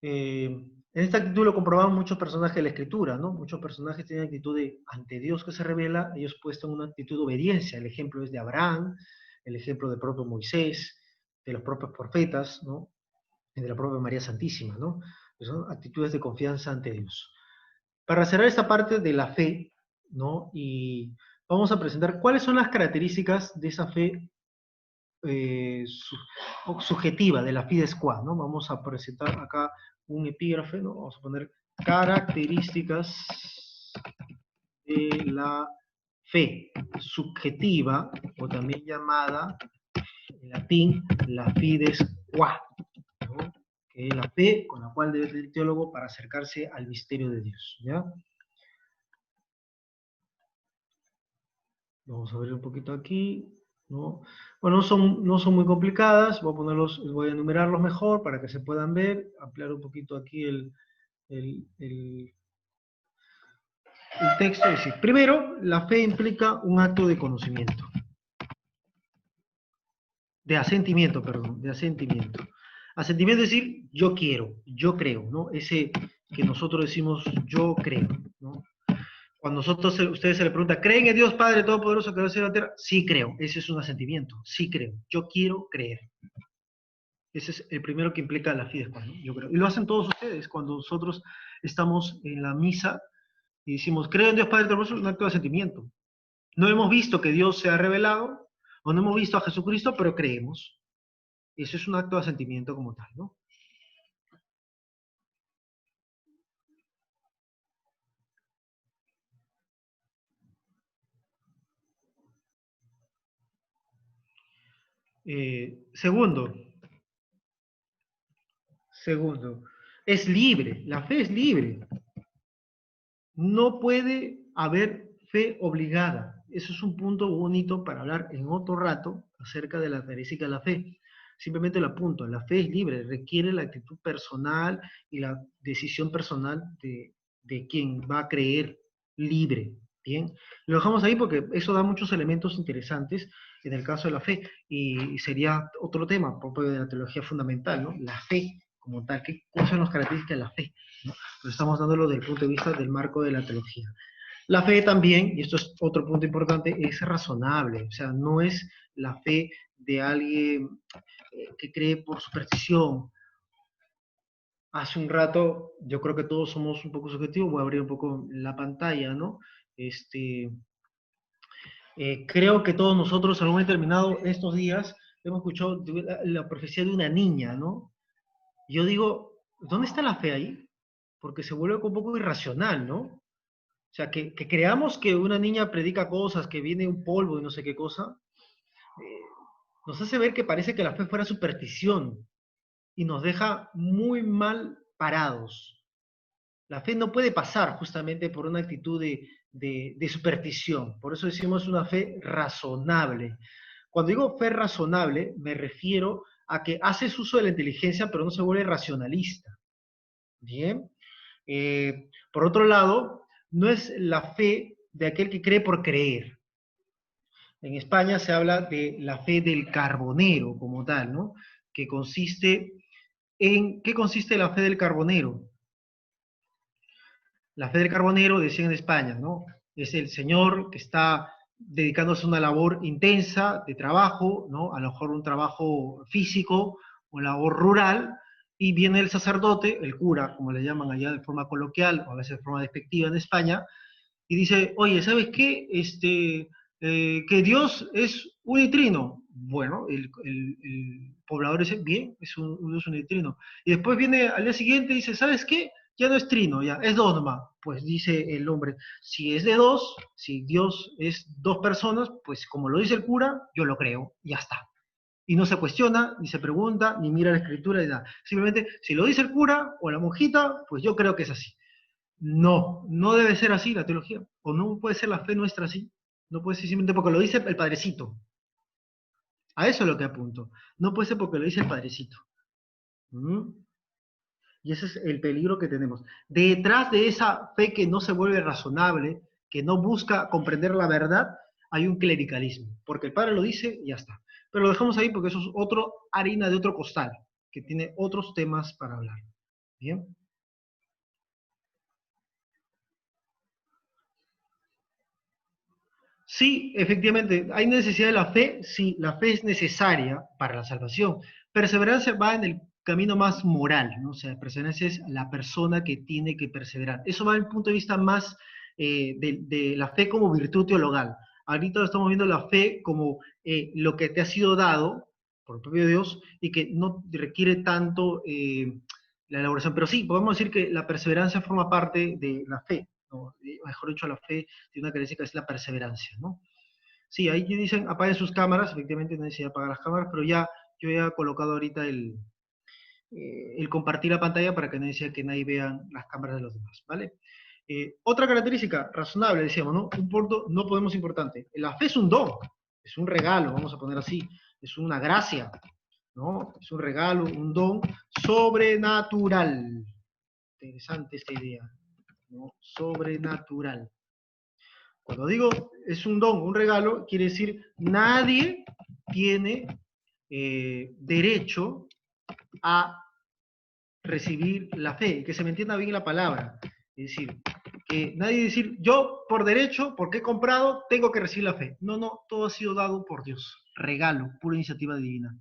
En esta actitud lo comprobaban muchos personajes de la escritura, ¿no? Muchos personajes tienen actitud de, ante Dios que se revela, ellos puestan una actitud de obediencia. El ejemplo es de Abraham, el ejemplo del propio Moisés, de los propios profetas, ¿no? Y de la propia María Santísima, ¿no? Son actitudes de confianza ante Dios. Para cerrar esta parte de la fe, ¿no? Y vamos a presentar cuáles son las características de esa fe subjetiva, de la fides qua, ¿no? Vamos a presentar acá un epígrafe, ¿no? Vamos a poner características de la fe subjetiva, o también llamada, en latín, la fides qua, ¿no? Que es la fe con la cual debe tener el teólogo para acercarse al misterio de Dios, ¿ya? Vamos a ver un poquito aquí, ¿no? Bueno, no son muy complicadas, voy a enumerarlos mejor para que se puedan ver, ampliar un poquito aquí el, el- el texto. Es decir, primero, la fe implica un acto de conocimiento, de asentimiento, perdón, de asentimiento. Asentimiento es decir, yo quiero, yo creo, ¿no? Ese que nosotros decimos, yo creo, ¿no? Cuando ustedes se le pregunta, ¿creen en Dios Padre Todopoderoso que va a ser la tierra? Sí creo, ese es un asentimiento, sí creo, yo quiero creer. Ese es el primero que implica la fides, ¿no? Yo creo. Y lo hacen todos ustedes cuando nosotros estamos en la misa y decimos, creo en Dios Padre Todopoderoso, es un acto de asentimiento. No hemos visto que Dios se ha revelado, o no hemos visto a Jesucristo, pero creemos. Eso es un acto de asentimiento como tal, ¿no? Segundo, Segundo, es libre, la fe es libre. No puede haber fe obligada. Eso es un punto bonito para hablar en otro rato acerca de la característica de la fe. Simplemente lo apunto, la fe es libre, requiere la actitud personal y la decisión personal de quien va a creer libre. Bien, lo dejamos ahí porque eso da muchos elementos interesantes en el caso de la fe y sería otro tema propio de la teología fundamental, ¿no? La fe como tal, ¿cuáles son las características de la fe? ¿No? Pero estamos dándolo desde el punto de vista del marco de la teología. La fe también, y esto es otro punto importante, es razonable, o sea, no es la fe de alguien que cree por superstición. Hace un rato, yo creo que todos somos un poco subjetivos, voy a abrir un poco la pantalla, ¿no? Creo que todos nosotros, en algún momento determinado, estos días, hemos escuchado la profecía de una niña, ¿no? Yo digo, ¿dónde está la fe ahí? Porque se vuelve un poco irracional, ¿no? O sea, que creamos que una niña predica cosas, que viene un polvo y no sé qué cosa, eh, nos hace ver que parece que la fe fuera superstición y nos deja muy mal parados. La fe no puede pasar justamente por una actitud de superstición. Por eso decimos una fe razonable. Cuando digo fe razonable, me refiero a que haces uso de la inteligencia, pero no se vuelve racionalista. Bien. Por otro lado, no es la fe de aquel que cree por creer. En España se habla de la fe del carbonero como tal, ¿no? Que consiste ¿qué consiste la fe del carbonero? La fe del carbonero, decían en España, ¿no? Es el señor que está dedicándose a una labor intensa de trabajo, ¿no? A lo mejor un trabajo físico o labor rural, y viene el sacerdote, el cura, como le llaman allá de forma coloquial o a veces de forma despectiva en España, y dice, oye, ¿sabes qué? Que Dios es unitrino. Bueno, el poblador dice, bien, es un unitrino. Y después viene al día siguiente y dice, ¿sabes qué? Ya no es trino, ya, es dos nomás. Pues dice el hombre, si es de dos, si Dios es dos personas, pues como lo dice el cura, yo lo creo, ya está. Y no se cuestiona, ni se pregunta, ni mira la escritura, ni nada. Simplemente, si lo dice el cura o la monjita, pues yo creo que es así. No, no debe ser así la teología. O no puede ser la fe nuestra así. No puede ser simplemente porque lo dice el padrecito. A eso es lo que apunto. No puede ser porque lo dice el padrecito. ¿Mm? Y ese es el peligro que tenemos. Detrás de esa fe que no se vuelve razonable, que no busca comprender la verdad, hay un clericalismo. Porque el padre lo dice y ya está. Pero lo dejamos ahí porque eso es otro harina de otro costal, que tiene otros temas para hablar. ¿Bien? Sí, efectivamente, hay necesidad de la fe, sí, la fe es necesaria para la salvación. Perseverancia va en el camino más moral, ¿no? O sea, perseverancia es la persona que tiene que perseverar. Eso va desde el punto de vista más de la fe como virtud teologal. Ahorita estamos viendo la fe como lo que te ha sido dado por el propio Dios y que no requiere tanto la elaboración. Pero sí, podemos decir que la perseverancia forma parte de la fe, ¿no? Mejor dicho, la fe tiene una característica que es la perseverancia, ¿no? Sí, ahí dicen apaguen sus cámaras, efectivamente no necesita apagar las cámaras, pero ya yo ya he colocado ahorita el compartir la pantalla para que no decía que nadie vea las cámaras de los demás, ¿vale? Otra característica razonable, decíamos, ¿no? Un punto no podemos importante. La fe es un don, es un regalo, vamos a poner así, es una gracia, ¿no? Es un regalo, un don sobrenatural. Interesante esta idea, ¿no? Sobrenatural. Cuando digo es un don, un regalo, quiere decir nadie tiene derecho a recibir la fe, que se me entienda bien la palabra. Es decir, que nadie decir, yo por derecho, porque he comprado, tengo que recibir la fe. No, no, todo ha sido dado por Dios. Regalo, pura iniciativa divina.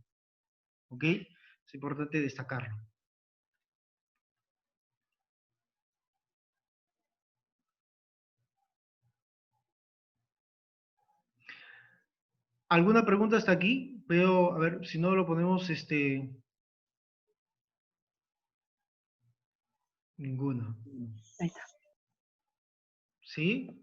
¿Ok? Es importante destacarlo. ¿Alguna pregunta hasta aquí? Veo, a ver, si no lo ponemos, ninguna. Ahí está. ¿Sí?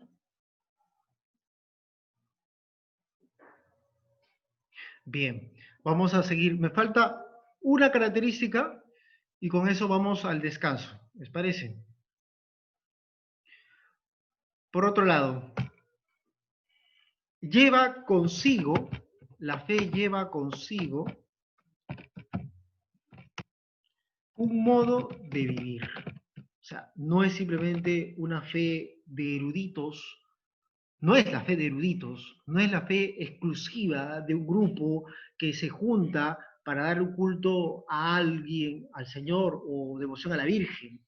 Bien, vamos a seguir. Me falta una característica Y con eso vamos al descanso, ¿les parece? Por otro lado, lleva consigo, la fe lleva consigo un modo de vivir. O sea, no es simplemente una fe de eruditos, no es la fe de eruditos, no es la fe exclusiva de un grupo que se junta para dar un culto a alguien, al Señor o devoción a la Virgen.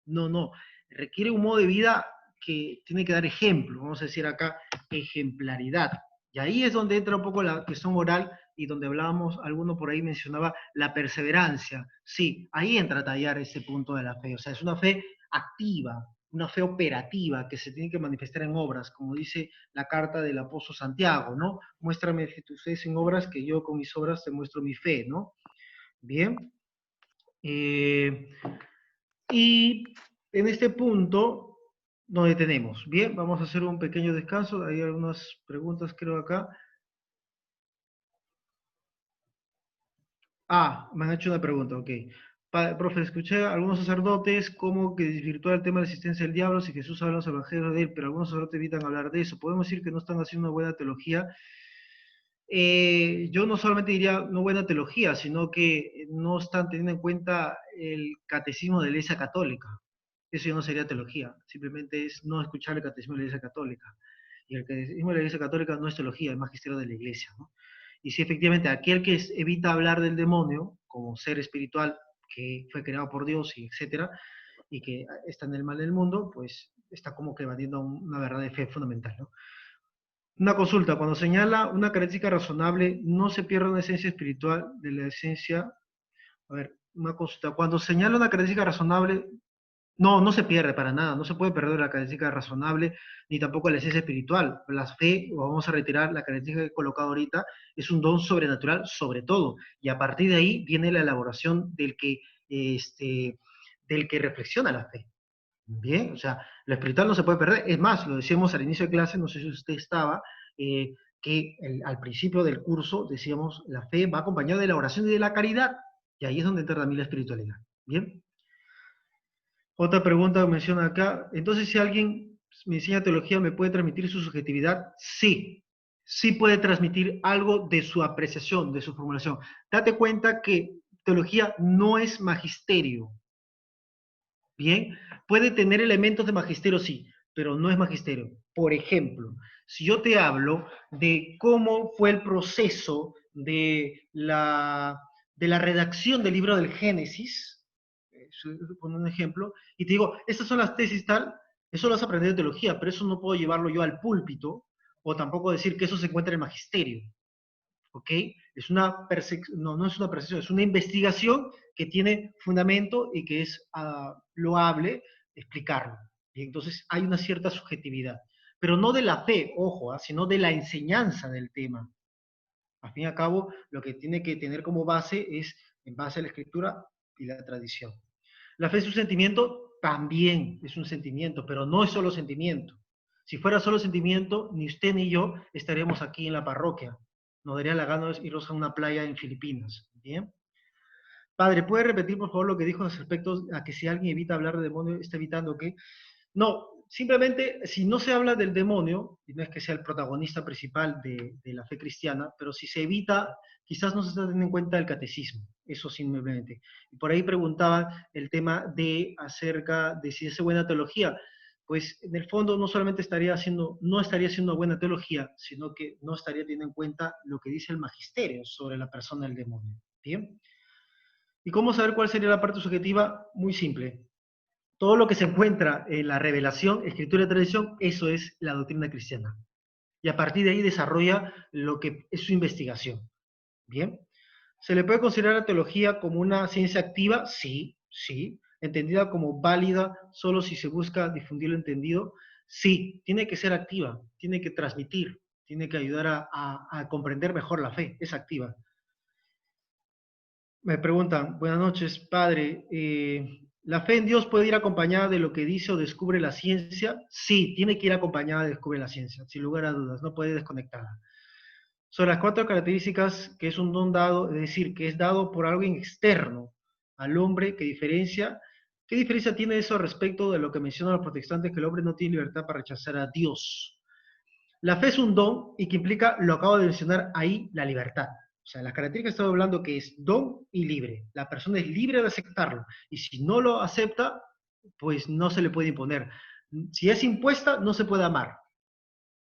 No, no. Requiere un modo de vida que tiene que dar ejemplo, vamos a decir acá, ejemplaridad. Y ahí es donde entra un poco la cuestión moral y donde hablábamos, alguno por ahí mencionaba la perseverancia. Sí, ahí entra a tallar ese punto de la fe. O sea, es una fe activa, una fe operativa que se tiene que manifestar en obras, como dice la carta del apóstol Santiago, ¿no? Muéstrame tu fe en obras, que yo con mis obras te muestro mi fe, ¿no? Bien. Eh, y en este punto nos detenemos. Bien, vamos a hacer un pequeño descanso. Hay algunas preguntas, creo, acá. Ah, me han hecho una pregunta, ok. Profe, escuché a algunos sacerdotes como que desvirtúa el tema de la existencia del diablo, si Jesús habla en los evangelios de él, pero algunos sacerdotes evitan hablar de eso. Podemos decir que no están haciendo una buena teología. Yo no solamente diría no buena teología, sino que no están teniendo en cuenta el catecismo de la Iglesia Católica. Eso ya no sería teología, simplemente es no escuchar el catecismo de la Iglesia Católica. Y el catecismo de la Iglesia Católica no es teología, es magisterio de la Iglesia, ¿no? Y si efectivamente aquel que evita hablar del demonio como ser espiritual que fue creado por Dios y etcétera, y que está en el mal del mundo, pues está como que evadiendo una verdad de fe fundamental, ¿no? Una consulta, cuando señala una característica razonable, no se pierde una esencia espiritual de la esencia. A ver, una consulta, cuando señala una característica razonable, no, no se pierde para nada, no se puede perder la característica razonable, ni tampoco la esencia espiritual. La fe, o vamos a retirar la característica que he colocado ahorita, es un don sobrenatural sobre todo, y a partir de ahí viene la elaboración del que reflexiona la fe. Bien, o sea, lo espiritual no se puede perder. Es más, lo decíamos al inicio de clase, no sé si usted estaba, que al principio del curso decíamos, la fe va acompañada de la oración y de la caridad. Y ahí es donde entra también la espiritualidad. Bien. Otra pregunta que menciona acá. Entonces, si alguien me enseña teología, ¿me puede transmitir su subjetividad? Sí. Sí puede transmitir algo de su apreciación, de su formulación. Date cuenta que teología no es magisterio. Bien, puede tener elementos de magisterio, sí, pero no es magisterio. Por ejemplo, si yo te hablo de cómo fue el proceso de la redacción del libro del Génesis, pon un ejemplo, y te digo, estas son las tesis tal, eso lo has aprendido en teología, pero eso no puedo llevarlo yo al púlpito, o tampoco decir que eso se encuentra en el magisterio. ¿Ok? Es una no, no es una percepción, es una investigación que tiene fundamento y que es loable explicarlo. Y entonces hay una cierta subjetividad, pero no de la fe, ojo, sino de la enseñanza del tema. Al fin y al cabo, lo que tiene que tener como base es en base a la escritura y la tradición. La fe es un sentimiento, también es un sentimiento, pero no es solo sentimiento. Si fuera solo sentimiento, ni usted ni yo estaríamos aquí en la parroquia. Nos daría la gana de irnos a una playa en Filipinas. ¿Bien? Padre, ¿puede repetir por favor lo que dijo respecto a que si alguien evita hablar de demonio, está evitando qué? No, simplemente si no se habla del demonio, y no es que sea el protagonista principal de la fe cristiana, pero si se evita, quizás no se está teniendo en cuenta el catecismo, eso simplemente. Y por ahí preguntaban el tema de acerca de si es buena teología. Pues en el fondo no solamente no estaría haciendo buena teología, sino que no estaría teniendo en cuenta lo que dice el magisterio sobre la persona del demonio. ¿Bien? ¿Y cómo saber cuál sería la parte subjetiva? Muy simple, todo lo que se encuentra en la revelación, escritura y tradición, eso es la doctrina cristiana. Y a partir de ahí desarrolla lo que es su investigación. ¿Bien? ¿Se le puede considerar la teología como una ciencia activa? Sí, sí. ¿Entendida como válida solo si se busca difundir lo entendido? Sí, tiene que ser activa, tiene que transmitir, tiene que ayudar a comprender mejor la fe, es activa. Me preguntan, buenas noches, padre. ¿La fe en Dios puede ir acompañada de lo que dice o descubre la ciencia? Sí, tiene que ir acompañada de descubre la ciencia, sin lugar a dudas, no puede ir desconectada. Sobre las cuatro características que es un don dado, es decir, que es dado por alguien externo. al hombre, ¿qué diferencia tiene eso respecto de lo que mencionan los protestantes, que el hombre no tiene libertad para rechazar a Dios? La fe es un don y que implica, lo acabo de mencionar ahí, la libertad. O sea, las características que estoy hablando que es don y libre. La persona es libre de aceptarlo y si no lo acepta, pues no se le puede imponer. Si es impuesta, no se puede amar.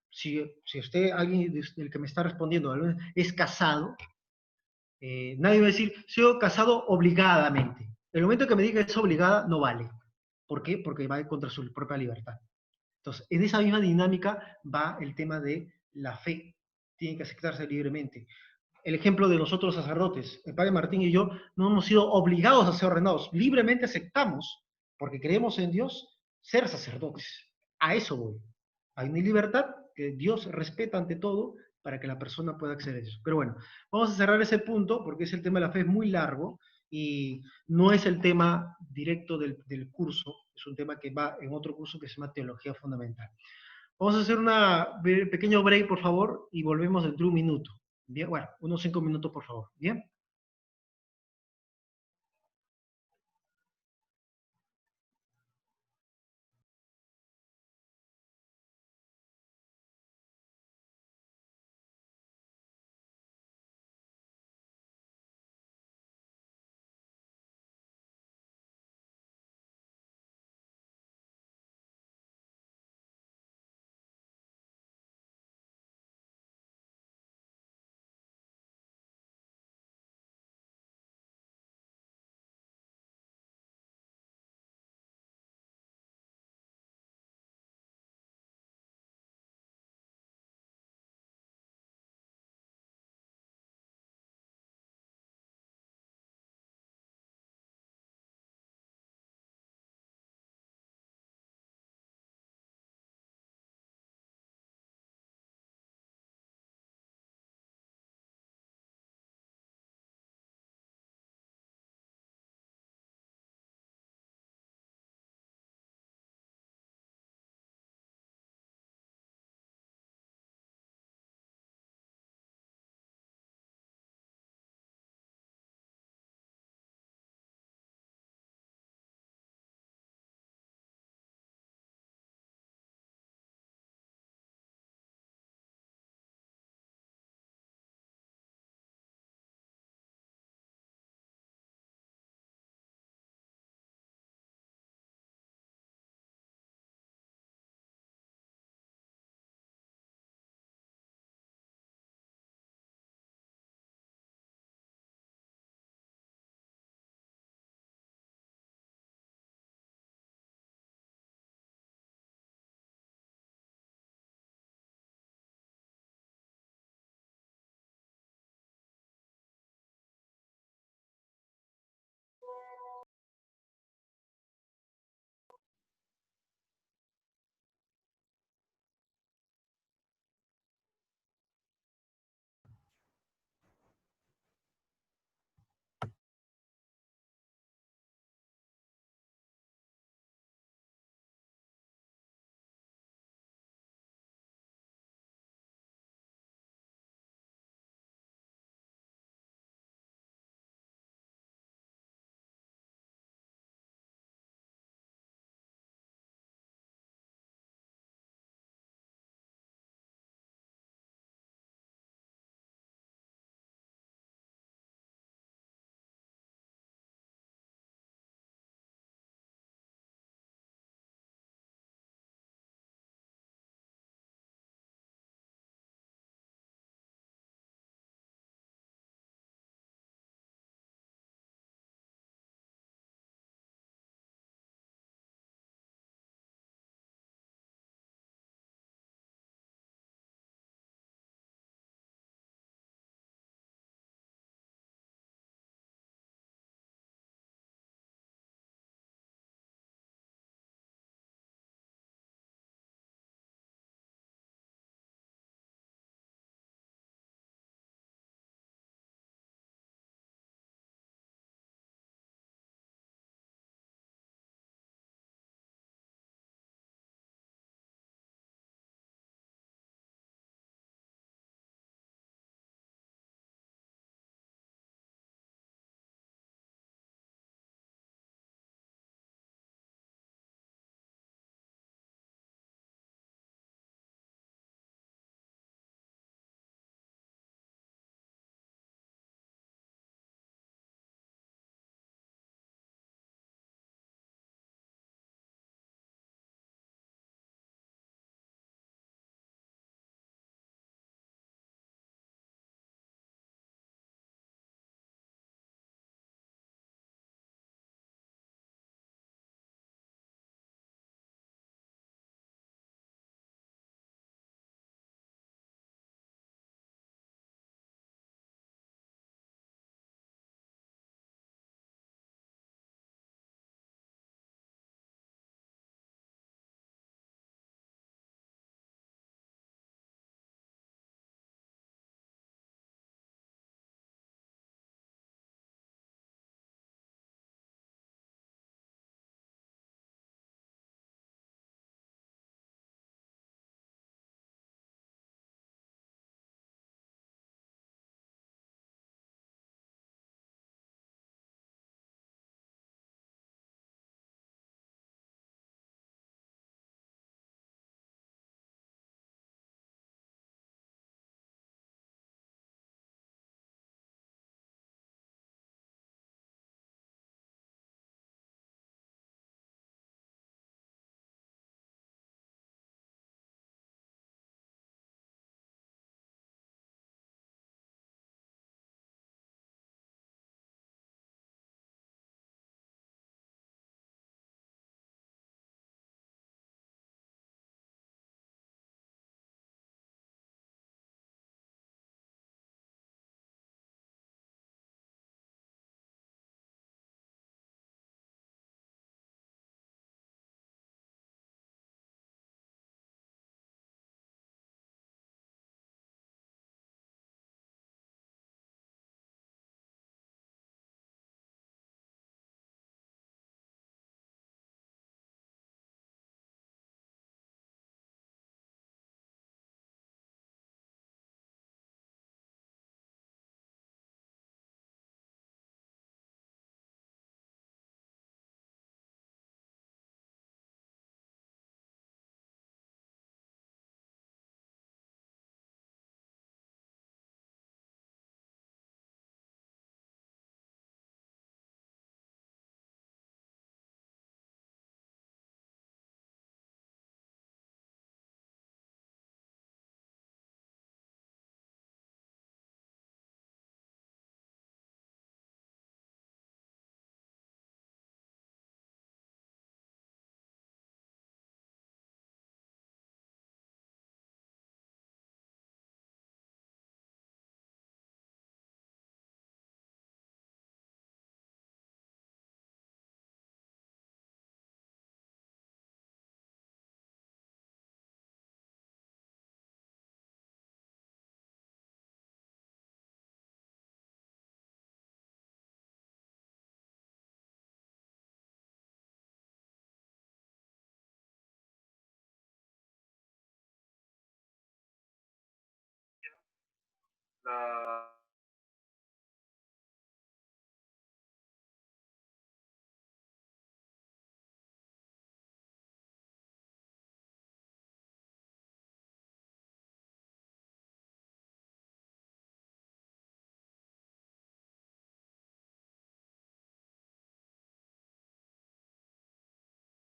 Si usted, alguien del que me está respondiendo, es casado, nadie va a decir, soy casado obligadamente. El momento que me diga que es obligada, no vale. ¿Por qué? Porque va contra su propia libertad. Entonces, en esa misma dinámica va el tema de la fe. Tiene que aceptarse libremente. El ejemplo de nosotros sacerdotes, el padre Martín y yo, no hemos sido obligados a ser ordenados, libremente aceptamos, porque creemos en Dios, ser sacerdotes. A eso voy. Hay una libertad que Dios respeta ante todo para que la persona pueda acceder a eso. Pero bueno, vamos a cerrar ese punto porque es el tema de la fe, es muy largo y no es el tema directo del curso, es un tema que va en otro curso que se llama Teología Fundamental. Vamos a hacer un pequeño break, por favor, y volvemos dentro de un minuto. Bien, bueno, unos 5 minutos, por favor. Bien.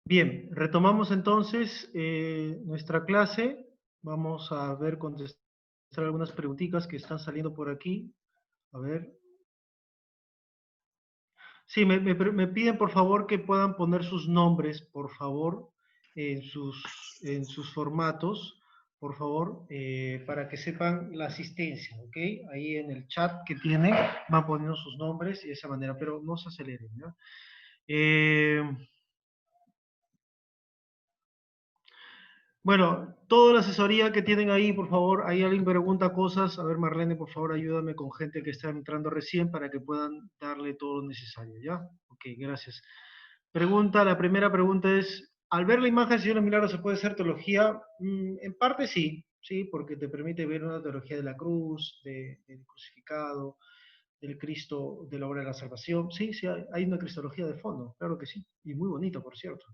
Bien, retomamos entonces nuestra clase. Vamos a ver, contestar algunas preguntitas que están saliendo por aquí. A ver. Sí, me piden por favor que puedan poner sus nombres, por favor, en sus formatos, por favor, para que sepan la asistencia, ¿ok? Ahí en el chat que tienen van poniendo sus nombres y de esa manera, pero no se aceleren, ¿ya? Bueno, toda la asesoría que tienen ahí, por favor, ahí alguien pregunta cosas. A ver, Marlene, por favor, ayúdame con gente que está entrando recién para que puedan darle todo lo necesario, ¿ya? Ok, gracias. La primera pregunta es, al ver la imagen del Señor de los Milagros, ¿se puede hacer teología? En parte sí, sí, porque te permite ver una teología de la cruz, del crucificado, del Cristo, de la obra de la salvación. Sí, sí, hay una cristología de fondo, claro que sí, y muy bonito, por cierto.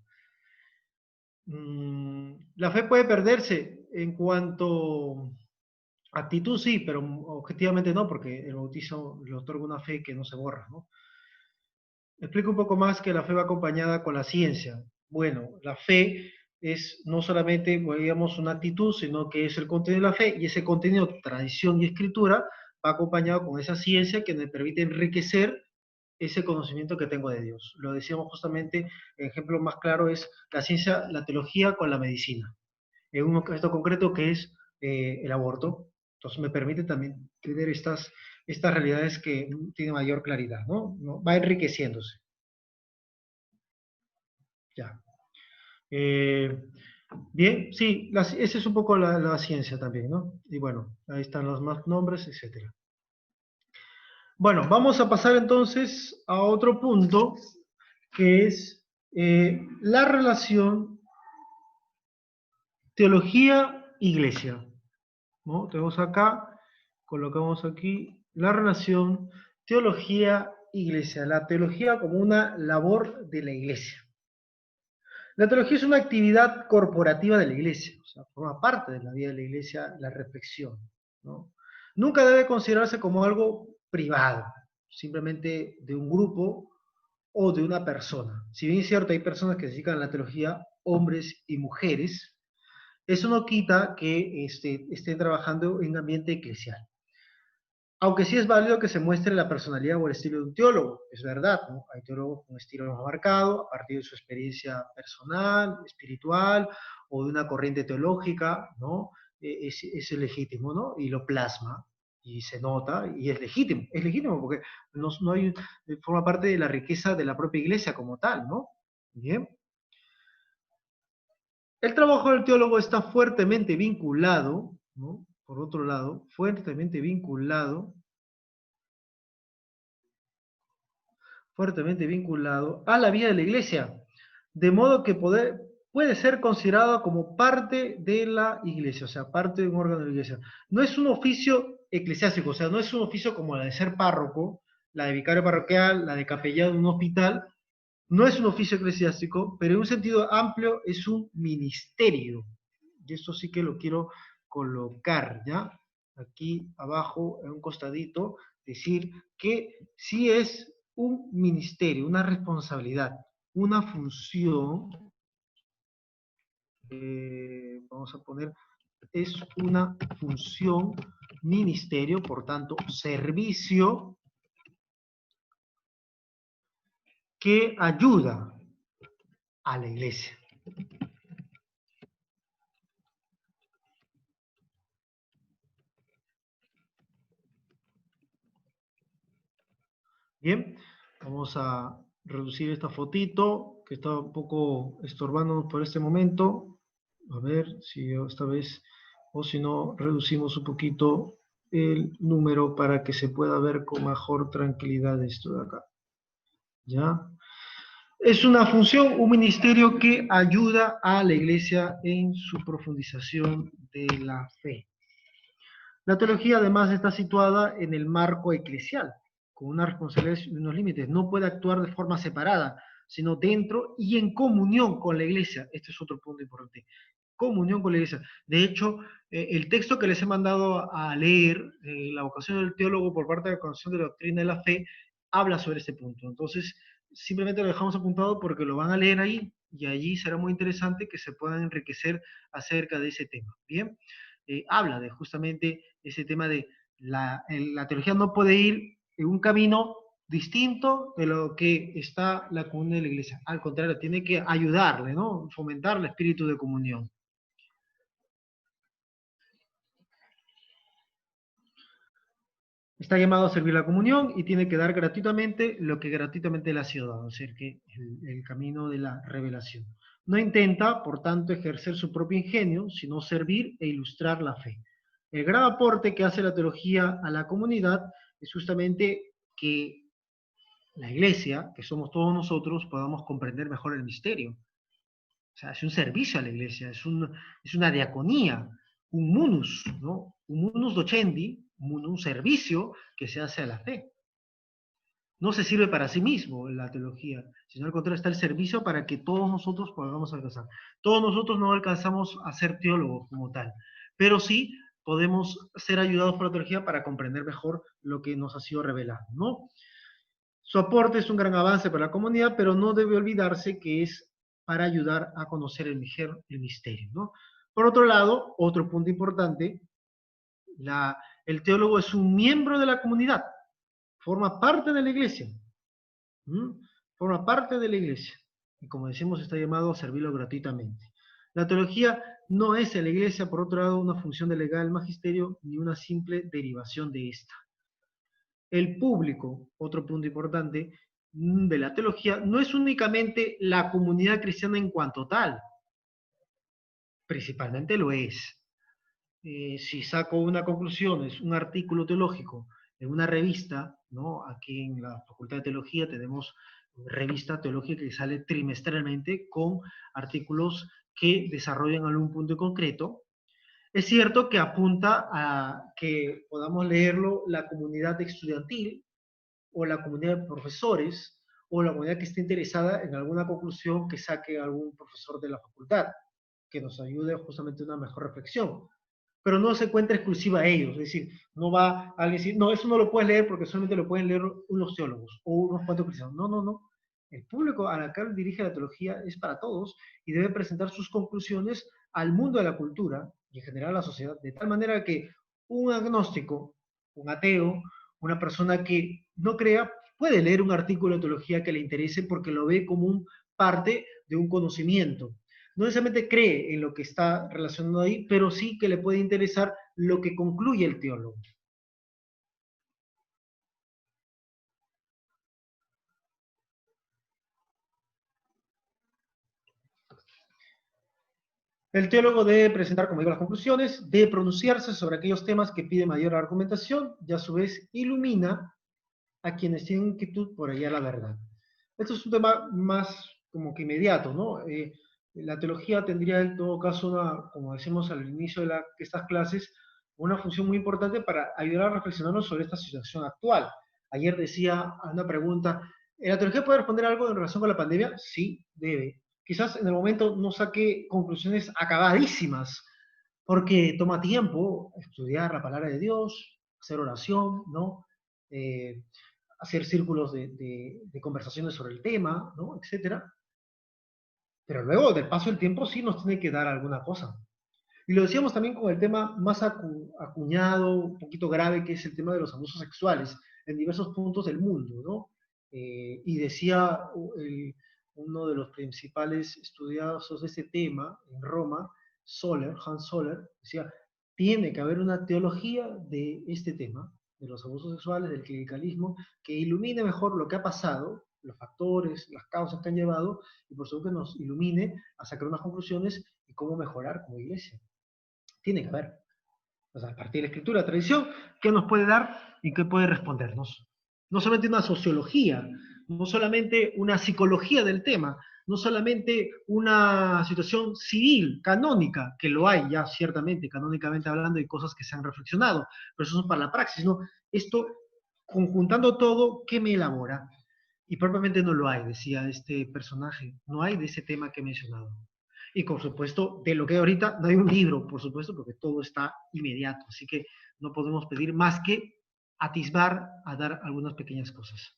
La fe puede perderse en cuanto a actitud, sí, pero objetivamente no, porque el bautismo le otorga una fe que no se borra, ¿no? Explico un poco más que la fe va acompañada con la ciencia. Bueno, la fe es no solamente, digamos, una actitud, sino que es el contenido de la fe, y ese contenido, tradición y escritura, va acompañado con esa ciencia que me permite enriquecer ese conocimiento que tengo de Dios. Lo decíamos justamente, el ejemplo más claro es la ciencia, la teología con la medicina. En un caso concreto que es el aborto. Entonces me permite también tener estas realidades que tienen mayor claridad, ¿no? Va enriqueciéndose. Ya. Bien, sí, esa es un poco la ciencia también, ¿no? Y bueno, ahí están los más nombres, etcétera. Bueno, vamos a pasar entonces a otro punto, que es la relación teología-iglesia, ¿no? Tenemos acá, colocamos aquí la relación teología-iglesia, la teología como una labor de la iglesia. La teología es una actividad corporativa de la iglesia, o sea, forma parte de la vida de la iglesia la reflexión, ¿no? Nunca debe considerarse como algo privado, simplemente de un grupo o de una persona. Si bien es cierto, hay personas que se dedican a la teología, hombres y mujeres, eso no quita que estén trabajando en un ambiente eclesial. Aunque sí es válido que se muestre la personalidad o el estilo de un teólogo, es verdad, ¿no? Hay teólogos con un estilo más marcado, a partir de su experiencia personal, espiritual, o de una corriente teológica, ¿no? Es legítimo, ¿no? Y lo plasma, y se nota, y es legítimo porque no hay, forma parte de la riqueza de la propia iglesia como tal, ¿no? Bien. El trabajo del teólogo está fuertemente vinculado, ¿no? Por otro lado, fuertemente vinculado a la vida de la iglesia, de modo que puede ser considerado como parte de la iglesia, o sea, parte de un órgano de la iglesia. No es un oficio eclesiástico, o sea, no es un oficio como la de ser párroco, la de vicario parroquial, la de capellán en un hospital, no es un oficio eclesiástico, pero en un sentido amplio es un ministerio. Y esto sí que lo quiero colocar, ¿ya? Aquí abajo, en un costadito, decir que sí es un ministerio, una responsabilidad, una función, vamos a poner, es una función, ministerio, por tanto, servicio que ayuda a la iglesia. Bien, vamos a reducir esta fotito que está un poco estorbándonos por este momento. A ver si esta vez, o si no, reducimos un poquito el número para que se pueda ver con mejor tranquilidad esto de acá. ¿Ya? Es una función, un ministerio que ayuda a la iglesia en su profundización de la fe. La teología además está situada en el marco eclesial, con una responsabilidad y unos límites. No puede actuar de forma separada, sino dentro y en comunión con la iglesia. Este es otro punto importante. Comunión con la iglesia. De hecho, el texto que les he mandado a leer, La vocación del teólogo por parte de la Comisión de la Doctrina de la Fe, habla sobre este punto. Entonces, simplemente lo dejamos apuntado porque lo van a leer ahí y allí será muy interesante que se puedan enriquecer acerca de ese tema. Bien, habla de justamente ese tema de la teología no puede ir en un camino distinto de lo que está la comunión de la iglesia. Al contrario, tiene que ayudarle, ¿no? Fomentar el espíritu de comunión. Está llamado a servir la comunión y tiene que dar gratuitamente lo que gratuitamente le ha sido dado, es decir, que el camino de la revelación. No intenta, por tanto, ejercer su propio ingenio, sino servir e ilustrar la fe. El gran aporte que hace la teología a la comunidad es justamente que la iglesia, que somos todos nosotros, podamos comprender mejor el misterio. O sea, es un servicio a la iglesia, es una diaconía, un munus, ¿no? Un munus docendi, un servicio que se hace a la fe. No se sirve para sí mismo la teología, sino al contrario, está el servicio para que todos nosotros podamos alcanzar. Todos nosotros no alcanzamos a ser teólogos como tal, pero sí podemos ser ayudados por la teología para comprender mejor lo que nos ha sido revelado, ¿no? Su aporte es un gran avance para la comunidad, pero no debe olvidarse que es para ayudar a conocer el misterio, ¿no? Por otro lado, otro punto importante, el teólogo es un miembro de la comunidad, forma parte de la iglesia, ¿m? Forma parte de la iglesia, y como decimos, está llamado a servirlo gratuitamente. La teología no es en la iglesia, por otro lado, una función delegada del magisterio, ni una simple derivación de esta. El público, otro punto importante, de la teología, no es únicamente la comunidad cristiana en cuanto tal, principalmente lo es. Si saco una conclusión, es un artículo teológico en una revista, ¿no? Aquí en la Facultad de Teología tenemos revista teológica que sale trimestralmente con artículos que desarrollan algún punto concreto. Es cierto que apunta a que podamos leerlo la comunidad estudiantil o la comunidad de profesores o la comunidad que esté interesada en alguna conclusión que saque algún profesor de la facultad, que nos ayude justamente a una mejor reflexión. Pero no se encuentra exclusiva a ellos, es decir, no va alguien a decir, no, eso no lo puedes leer porque solamente lo pueden leer unos teólogos o unos cuantos cristianos. No, no, no. El público al cual dirige la teología es para todos y debe presentar sus conclusiones al mundo de la cultura y en general a la sociedad, de tal manera que un agnóstico, un ateo, una persona que no crea, puede leer un artículo de teología que le interese porque lo ve como parte de un conocimiento. No necesariamente cree en lo que está relacionado ahí, pero sí que le puede interesar lo que concluye el teólogo. El teólogo debe presentar, como digo, las conclusiones, debe pronunciarse sobre aquellos temas que piden mayor argumentación y a su vez ilumina a quienes tienen inquietud por hallar la verdad. Esto es un tema más como que inmediato, ¿no? La teología tendría en todo caso, como decimos al inicio de estas clases, una función muy importante para ayudar a reflexionarnos sobre esta situación actual. Ayer decía una pregunta, ¿la teología puede responder algo en relación con la pandemia? Sí, debe. Quizás en el momento no saque conclusiones acabadísimas, porque toma tiempo estudiar la palabra de Dios, hacer oración, ¿no? Hacer círculos de conversaciones sobre el tema, ¿no? Etcétera. Pero luego, del paso del tiempo, sí nos tiene que dar alguna cosa. Y lo decíamos también con el tema más acuñado, un poquito grave, que es el tema de los abusos sexuales en diversos puntos del mundo, ¿no? Y decía uno de los principales estudiosos de este tema en Roma, Hans Soller, decía, tiene que haber una teología de este tema, de los abusos sexuales, del clericalismo, que ilumine mejor lo que ha pasado, los factores, las causas que han llevado, y por supuesto que nos ilumine a sacar unas conclusiones y cómo mejorar como iglesia. Tiene que haber. O sea, a partir de la escritura, la tradición, ¿qué nos puede dar y qué puede respondernos? No solamente una sociología, no solamente una psicología del tema, no solamente una situación civil, canónica, que lo hay ya ciertamente, canónicamente hablando, de cosas que se han reflexionado, pero eso es para la praxis, ¿no? Esto, conjuntando todo, ¿qué me elabora? Y propiamente no lo hay, decía este personaje, no hay de ese tema que he mencionado. Y por supuesto, de lo que hay ahorita, no hay un libro, por supuesto, porque todo está inmediato, así que no podemos pedir más que atisbar a dar algunas pequeñas cosas.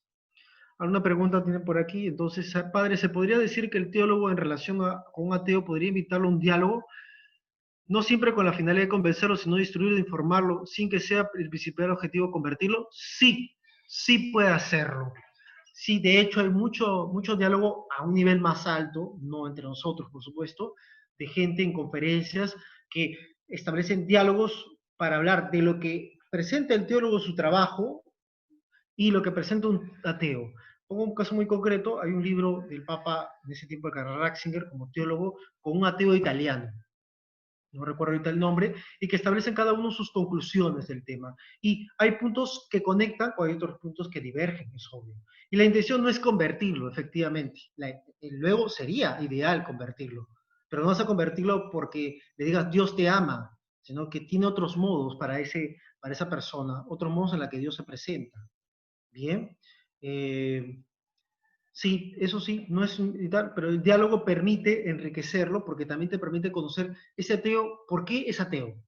¿Alguna pregunta tiene por aquí? Entonces, padre, ¿se podría decir que el teólogo en relación con un ateo podría invitarlo a un diálogo? No siempre con la finalidad de convencerlo, sino de instruirlo, informarlo, sin que sea el principal objetivo convertirlo. Sí, sí puede hacerlo. Sí, de hecho hay mucho diálogo a un nivel más alto, no entre nosotros, por supuesto, de gente en conferencias que establecen diálogos para hablar de lo que presenta el teólogo su trabajo y lo que presenta un ateo. Pongo un caso muy concreto, hay un libro del Papa, en ese tiempo de Karl Ratzinger, como teólogo, con un ateo italiano, no recuerdo ahorita el nombre, y que establecen cada uno sus conclusiones del tema. Y hay puntos que conectan o hay otros puntos que divergen, es obvio. Y la intención no es convertirlo, efectivamente. Luego sería ideal convertirlo, pero no vas a convertirlo porque le digas Dios te ama, sino que tiene otros modos para esa persona, otros modos en la que Dios se presenta. Bien. Sí, eso sí, no es un, y tal, pero el diálogo permite enriquecerlo porque también te permite conocer ese ateo, ¿por qué es ateo?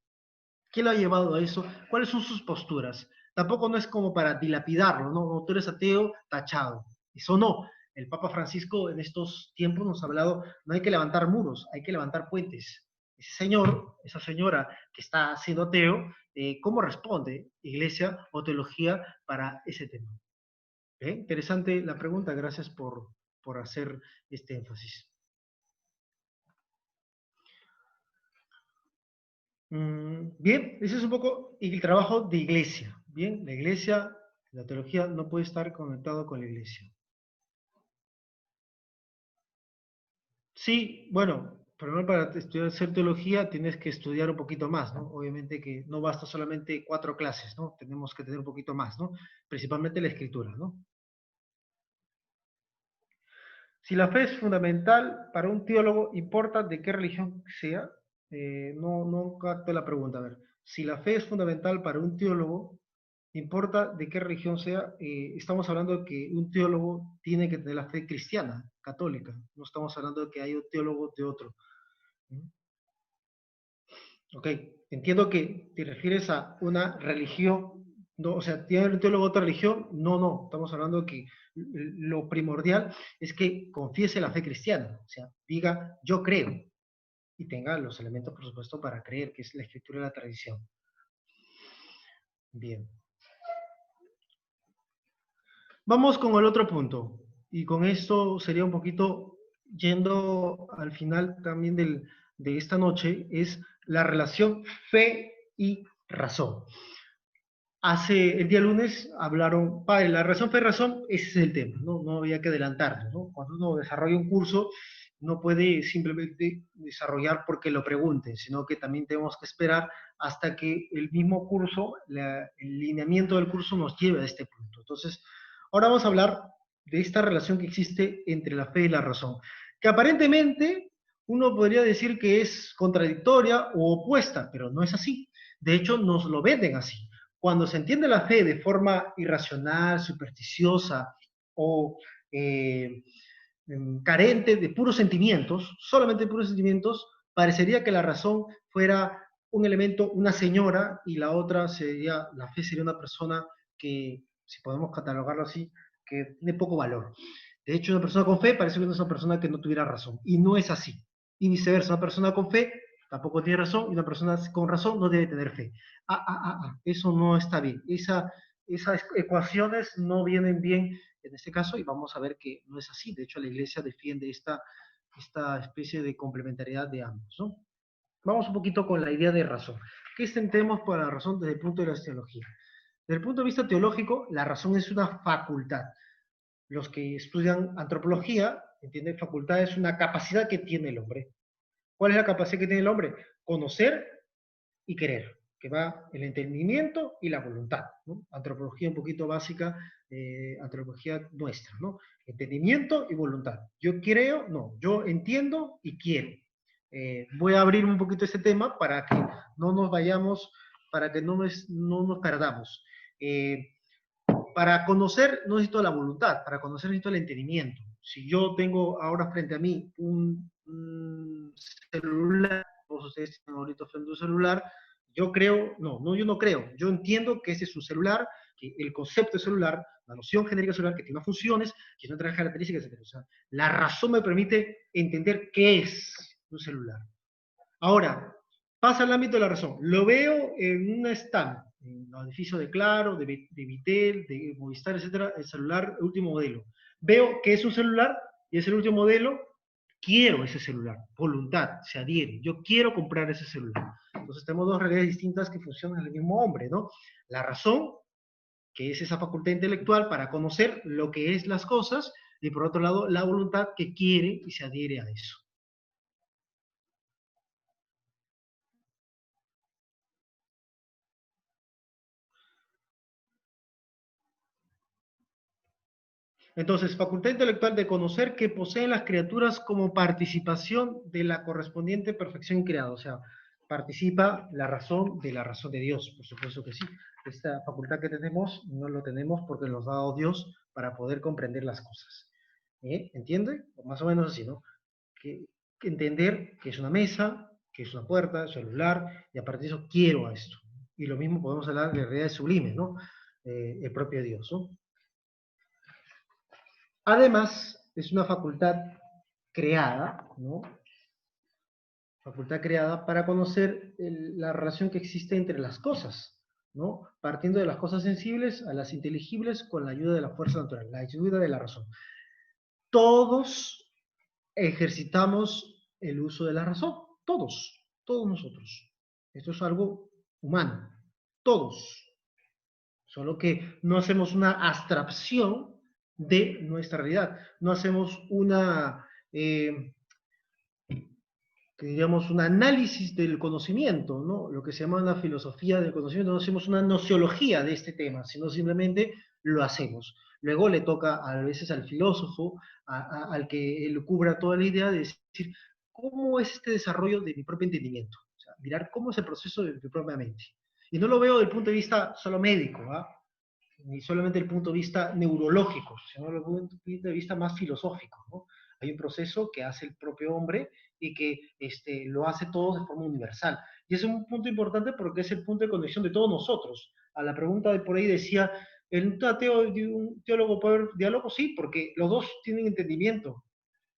¿Qué lo ha llevado a eso? ¿Cuáles son sus posturas? Tampoco no es como para dilapidarlo, ¿no? No, tú eres ateo, tachado. Eso no. El Papa Francisco en estos tiempos nos ha hablado, no hay que levantar muros, hay que levantar puentes. Ese señor, esa señora que está siendo ateo, ¿cómo responde iglesia o teología para ese tema? Interesante la pregunta, gracias por hacer este énfasis. Bien, ese es un poco el trabajo de iglesia. Bien, la iglesia, la teología no puede estar conectado con la iglesia. Sí, bueno, primero para estudiar hacer teología tienes que estudiar un poquito más, ¿no? Obviamente que no basta solamente 4 clases, ¿no? Tenemos que tener un poquito más, ¿no? Principalmente la escritura, ¿no? Si la fe es fundamental para un teólogo, ¿importa de qué religión sea? No capto la pregunta. A ver, si la fe es fundamental para un teólogo, ¿importa de qué religión sea? Estamos hablando de que un teólogo tiene que tener la fe cristiana, católica. No estamos hablando de que hay un teólogo de otro. ¿Mm? Ok, entiendo que te refieres a una religión, no, o sea, ¿tiene un teólogo otra religión? No, no, estamos hablando de que lo primordial es que confiese la fe cristiana, o sea, diga yo creo y tenga los elementos, por supuesto, para creer, que es la escritura y la tradición. Bien, vamos con el otro punto, y con esto sería un poquito yendo al final también de esta noche, es la relación fe y razón. Hace el día lunes hablaron, padre, la razón fue razón, ese es el tema, ¿no? No había que adelantarnos, ¿no? Cuando uno desarrolla un curso, no puede simplemente desarrollar porque lo pregunten, sino que también tenemos que esperar hasta que el mismo curso, el lineamiento del curso nos lleve a este punto. Entonces, ahora vamos a hablar de esta relación que existe entre la fe y la razón, que aparentemente uno podría decir que es contradictoria o opuesta, pero no es así. De hecho, nos lo venden así. Cuando se entiende la fe de forma irracional, supersticiosa o eh, carente de puros sentimientos, solamente de puros sentimientos, parecería que la razón fuera un elemento, una señora, y la otra sería, la fe sería una persona que, si podemos catalogarlo así, que tiene poco valor. De hecho, una persona con fe parece que es una persona que no tuviera razón, y no es así. Y viceversa, una persona con fe tampoco tiene razón, y una persona con razón no debe tener fe. Eso no está bien. Esas ecuaciones no vienen bien en este caso, y vamos a ver que no es así. De hecho, la iglesia defiende esta especie de complementariedad de ambos, ¿no? Vamos un poquito con la idea de razón. ¿Qué entendemos por la razón desde el punto de la teología? Desde el punto de vista teológico, la razón es una facultad. Los que estudian antropología entienden facultad es una capacidad que tiene el hombre. ¿Cuál es la capacidad que tiene el hombre? Conocer y querer. que va el entendimiento y la voluntad, ¿no? Antropología un poquito básica, antropología nuestra, ¿no? Entendimiento y voluntad. Yo creo, no, yo entiendo y quiero. Voy a abrir un poquito este tema para que no nos vayamos, para que no nos perdamos. Para conocer no necesito la voluntad, para conocer necesito el entendimiento. Si yo tengo ahora frente a mí un celular, todos ustedes tienen ahorita frente a un celular, yo creo, yo no creo, yo entiendo que ese es un celular, que el concepto de celular, la noción genérica de celular, que tiene unas funciones, que tiene otras características, etc. O sea, la razón me permite entender qué es un celular. Ahora, pasa al ámbito de la razón. Lo veo en un stand, en los edificios de Claro, de Vitel, de Movistar, etcétera, el celular el último modelo. Veo que es un celular y es el último modelo, quiero ese celular, voluntad, se adhiere, yo quiero comprar ese celular. Entonces tenemos dos realidades distintas que funcionan en el mismo hombre, ¿no? La razón, que es esa facultad intelectual para conocer lo que es las cosas, y por otro lado, la voluntad que quiere y se adhiere a eso. Entonces, facultad intelectual de conocer que poseen las criaturas como participación de la correspondiente perfección creada. O sea, participa la razón de Dios, por supuesto que sí. Esta facultad que tenemos no lo tenemos porque nos ha dado Dios para poder comprender las cosas. ¿Entiende? O más o menos así, ¿no? Que entender que es una mesa, que es una puerta, celular, y a partir de eso quiero a esto. Y lo mismo podemos hablar de realidades sublimes, ¿no? El propio Dios, ¿no? Además, es una facultad creada, ¿no? Facultad creada para conocer la relación que existe entre las cosas, ¿no? Partiendo de las cosas sensibles a las inteligibles con la ayuda de la fuerza natural, la ayuda de la razón. Todos ejercitamos el uso de la razón, todos nosotros. Esto es algo humano, todos. Solo que no hacemos una abstracción de nuestra realidad, no hacemos que diríamos, un análisis del conocimiento, ¿no? Lo que se llama una filosofía del conocimiento, no hacemos una nociología de este tema, sino simplemente lo hacemos. Luego le toca a veces al filósofo, al que él cubra toda la idea de decir, ¿cómo es este desarrollo de mi propio entendimiento? O sea, mirar cómo es el proceso de mi propia mente. Y no lo veo desde el punto de vista solo médico, ¿ah? Ni solamente el punto de vista neurológico, sino desde el punto de vista más filosófico, ¿no? Hay un proceso que hace el propio hombre y que lo hace todo de forma universal. Y ese es un punto importante porque es el punto de conexión de todos nosotros. A la pregunta de por ahí decía, ¿un ateo y un teólogo puede haber diálogo? Sí, porque los dos tienen entendimiento,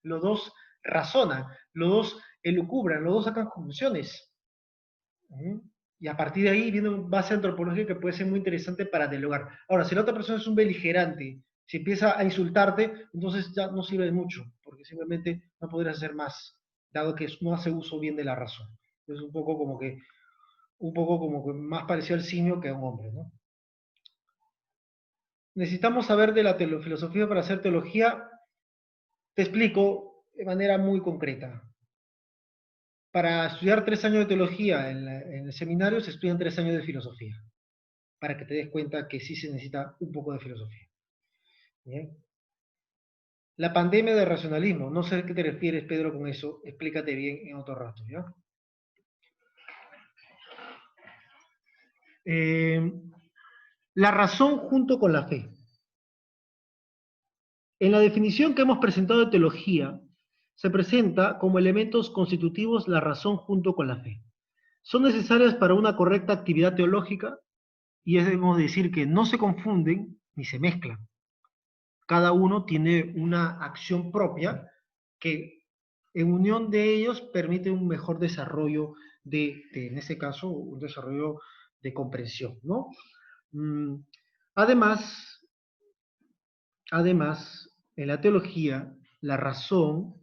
los dos razonan, los dos elucubran, los dos sacan conclusiones. Y a partir de ahí viene una base antropológica que puede ser muy interesante para dialogar. Ahora, si la otra persona es un beligerante, si empieza a insultarte, entonces ya no sirve de mucho, porque simplemente no podrías hacer más, dado que no hace uso bien de la razón. Es un poco como que más parecido al simio que a un hombre, ¿no? Necesitamos saber de la filosofía para hacer teología. Te explico de manera muy concreta. Para estudiar 3 años de teología en el seminario se estudian 3 años de filosofía, para que te des cuenta que sí se necesita un poco de filosofía. ¿Bien? La pandemia del racionalismo, no sé a qué te refieres, Pedro, con eso, explícate bien en otro rato, ¿ya? Eh, la razón junto con la fe. En la definición que hemos presentado de teología, se presenta como elementos constitutivos la razón junto con la fe. Son necesarias para una correcta actividad teológica y debemos decir que no se confunden ni se mezclan. Cada uno tiene una acción propia que en unión de ellos permite un mejor desarrollo en este caso, un desarrollo de comprensión, ¿no? Además, en la teología, la razón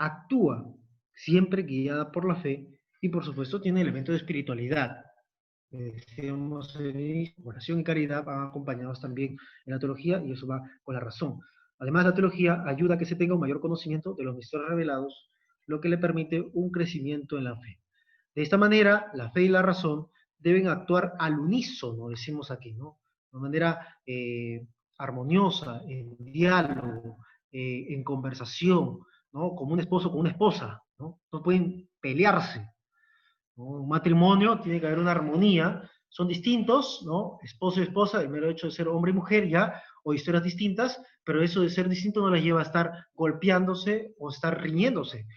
actúa siempre guiada por la fe y por supuesto tiene elementos de espiritualidad. Decíamos, oración y caridad van acompañados también en la teología y eso va con la razón. Además, la teología ayuda a que se tenga un mayor conocimiento de los misterios revelados, lo que le permite un crecimiento en la fe. De esta manera, la fe y la razón deben actuar al unísono, decimos aquí, ¿no? De manera armoniosa, en diálogo, en conversación, ¿no? Como un esposo con una esposa, ¿no? No pueden pelearse, ¿no? Un matrimonio tiene que haber una armonía, son distintos, ¿no? Esposo y esposa, el mero hecho de ser hombre y mujer ya, o historias distintas, pero eso de ser distinto no les lleva a estar golpeándose o estar riñéndose.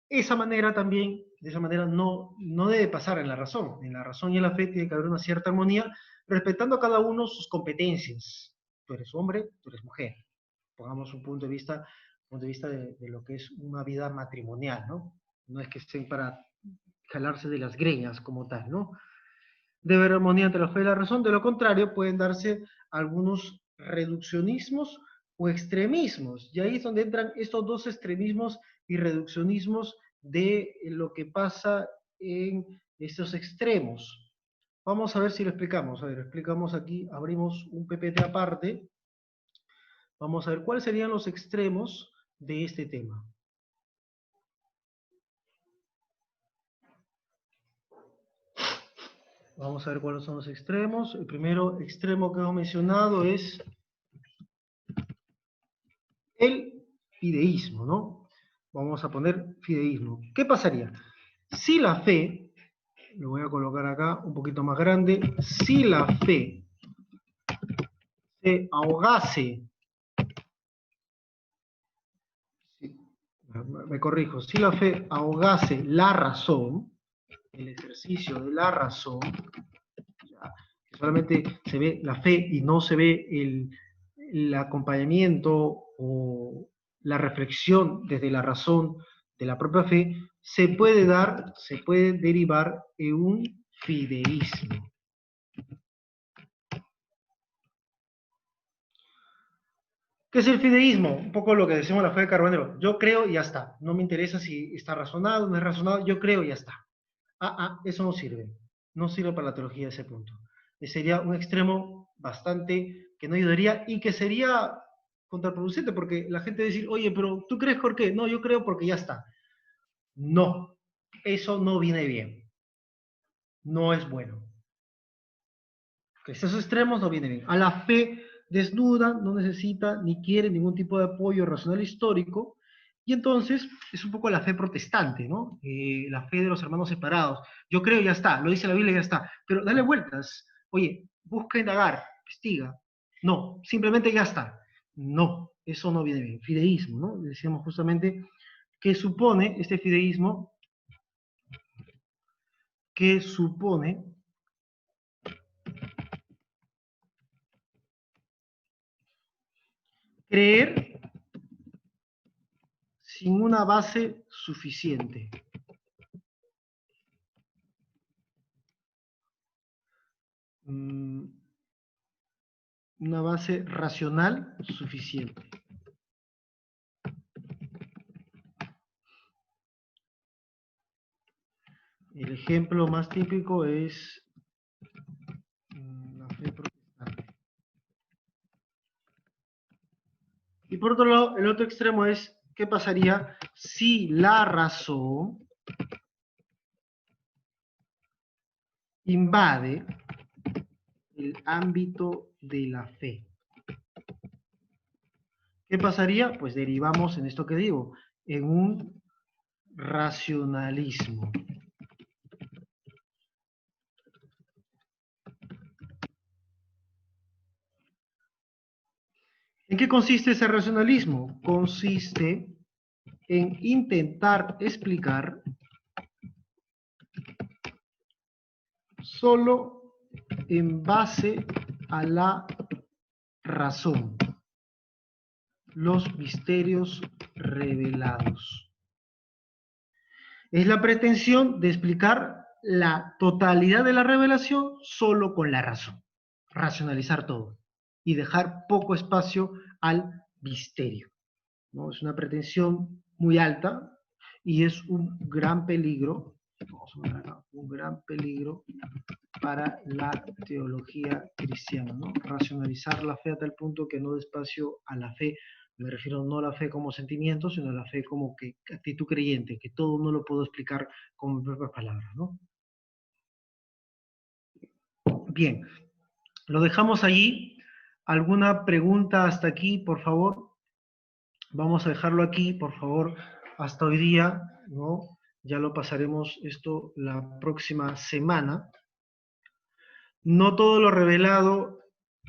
Esa manera también, de esa manera no debe pasar en la razón. En la razón y en la fe tiene que haber una cierta armonía, respetando a cada uno sus competencias. Tú eres hombre, tú eres mujer. Pongamos un punto de vista de lo que es una vida matrimonial, ¿no? No es que estén para jalarse de las greñas como tal, ¿no? Debe haber armonía entre la fe y la razón, de lo contrario pueden darse algunos reduccionismos o extremismos, y ahí es donde entran estos dos extremismos y reduccionismos de lo que pasa en estos extremos. Vamos a ver si lo explicamos. A ver, explicamos aquí, abrimos un PPT aparte. Vamos a ver cuáles serían los extremos de este tema. Vamos a ver cuáles son los extremos. El primero extremo que hemos mencionado es el fideísmo, ¿no? Vamos a poner fideísmo. ¿Qué pasaría? Si la fe, lo voy a colocar acá un poquito más grande, si la fe se ahogase, me corrijo, si la fe ahogase la razón, el ejercicio de la razón, ya, que solamente se ve la fe y no se ve el acompañamiento o la reflexión desde la razón de la propia fe, se puede derivar en un fideísmo. ¿Qué es el fideísmo? Un poco lo que decimos la fe de Carbonero. Yo creo y ya está. No me interesa si está razonado o no es razonado. Yo creo y ya está. Eso no sirve. No sirve para la teología ese punto. Sería un extremo bastante que no ayudaría y que sería contraproducente porque la gente va a decir, oye, pero ¿tú crees por qué? No, yo creo porque ya está. No, eso no viene bien. No es bueno. Que esos extremos no vienen bien. A la fe desnuda no necesita ni quiere ningún tipo de apoyo racional histórico, y entonces es un poco la fe protestante, ¿no? La fe de los hermanos separados. Yo creo, ya está, lo dice la Biblia, ya está. Pero dale vueltas. Oye, busca indagar, investiga. No, simplemente ya está. No, eso no viene bien. Fideísmo, ¿no? Decíamos justamente que supone este fideísmo, que supone creer sin una base suficiente. Una base racional suficiente. El ejemplo más típico es la fe protestante. Y por otro lado, el otro extremo es, ¿qué pasaría si la razón invade el ámbito de la fe? ¿Qué pasaría? Pues derivamos en esto que digo, en un racionalismo. ¿En qué consiste ese racionalismo? Consiste en intentar explicar solo en base a la razón los misterios revelados. Es la pretensión de explicar la totalidad de la revelación solo con la razón, racionalizar todo y dejar poco espacio al misterio, ¿no? Es una pretensión muy alta y es un gran peligro, un gran peligro para la teología cristiana, ¿no? Racionalizar la fe a tal punto que no dé espacio a la fe. Me refiero no a la fe como sentimiento, sino a la fe como que actitud creyente, que todo no lo puedo explicar con mis propias palabras, ¿no? Bien, lo dejamos allí. ¿Alguna pregunta hasta aquí, por favor? Vamos a dejarlo aquí, por favor, hasta hoy día, ¿no? Ya lo pasaremos esto la próxima semana. No todo lo revelado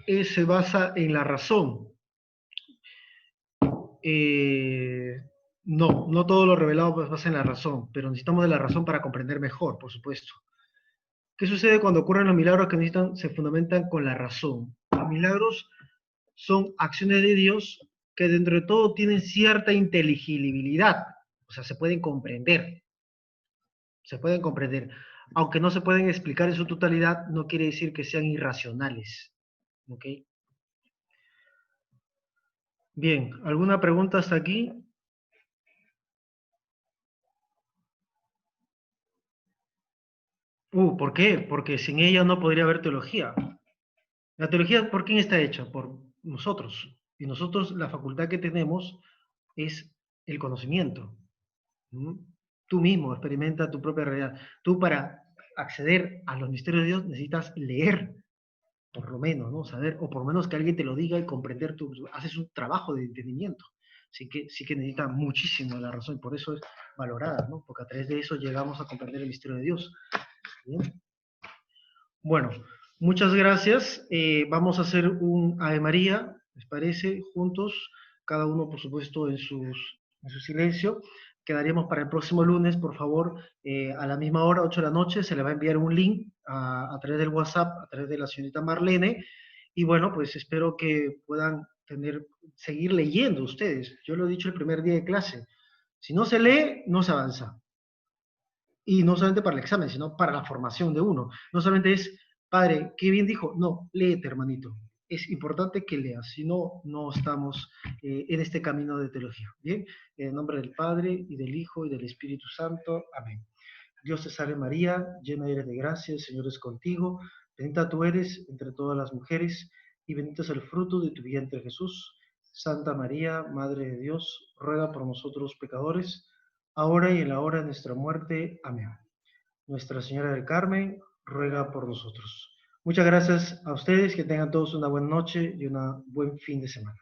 se basa en la razón. No todo lo revelado se basa en la razón, pero necesitamos de la razón para comprender mejor, por supuesto. ¿Qué sucede cuando ocurren los milagros que se fundamentan con la razón? Los milagros son acciones de Dios que dentro de todo tienen cierta inteligibilidad, o sea, se pueden comprender, Aunque no se pueden explicar en su totalidad, no quiere decir que sean irracionales. ¿Ok? Bien, ¿alguna pregunta hasta aquí? ¿Por qué? Porque sin ella no podría haber teología. La teología, ¿por quién está hecha? Por nosotros. Y nosotros, la facultad que tenemos es el conocimiento. ¿Mm? Tú mismo experimenta tu propia realidad. Tú para acceder a los misterios de Dios necesitas leer, por lo menos, ¿no? Saber, o por lo menos que alguien te lo diga y comprender, haces un trabajo de entendimiento. Sí que necesita muchísimo la razón y por eso es valorada, ¿no? Porque a través de eso llegamos a comprender el misterio de Dios. ¿Bien? Bueno, muchas gracias. Vamos a hacer un Ave María, ¿les parece? Juntos, cada uno, por supuesto, en su silencio. Quedaríamos para el próximo lunes, por favor, a la misma hora, 8 de la noche, se le va a enviar un link a través del WhatsApp, a través de la señorita Marlene. Y bueno, pues espero que puedan seguir leyendo ustedes. Yo lo he dicho el primer día de clase. Si no se lee, no se avanza. Y no solamente para el examen, sino para la formación de uno. No solamente es, padre, qué bien dijo, no, léete, hermanito. Es importante que leas, si no, no estamos en este camino de teología. Bien, en nombre del Padre, y del Hijo, y del Espíritu Santo. Amén. Dios te salve María, llena eres de gracia, el Señor es contigo. Bendita tú eres entre todas las mujeres, y bendito es el fruto de tu vientre Jesús. Santa María, Madre de Dios, ruega por nosotros pecadores, ahora y en la hora de nuestra muerte. Amén. Nuestra Señora del Carmen, ruega por nosotros. Muchas gracias a ustedes, que tengan todos una buena noche y un buen fin de semana.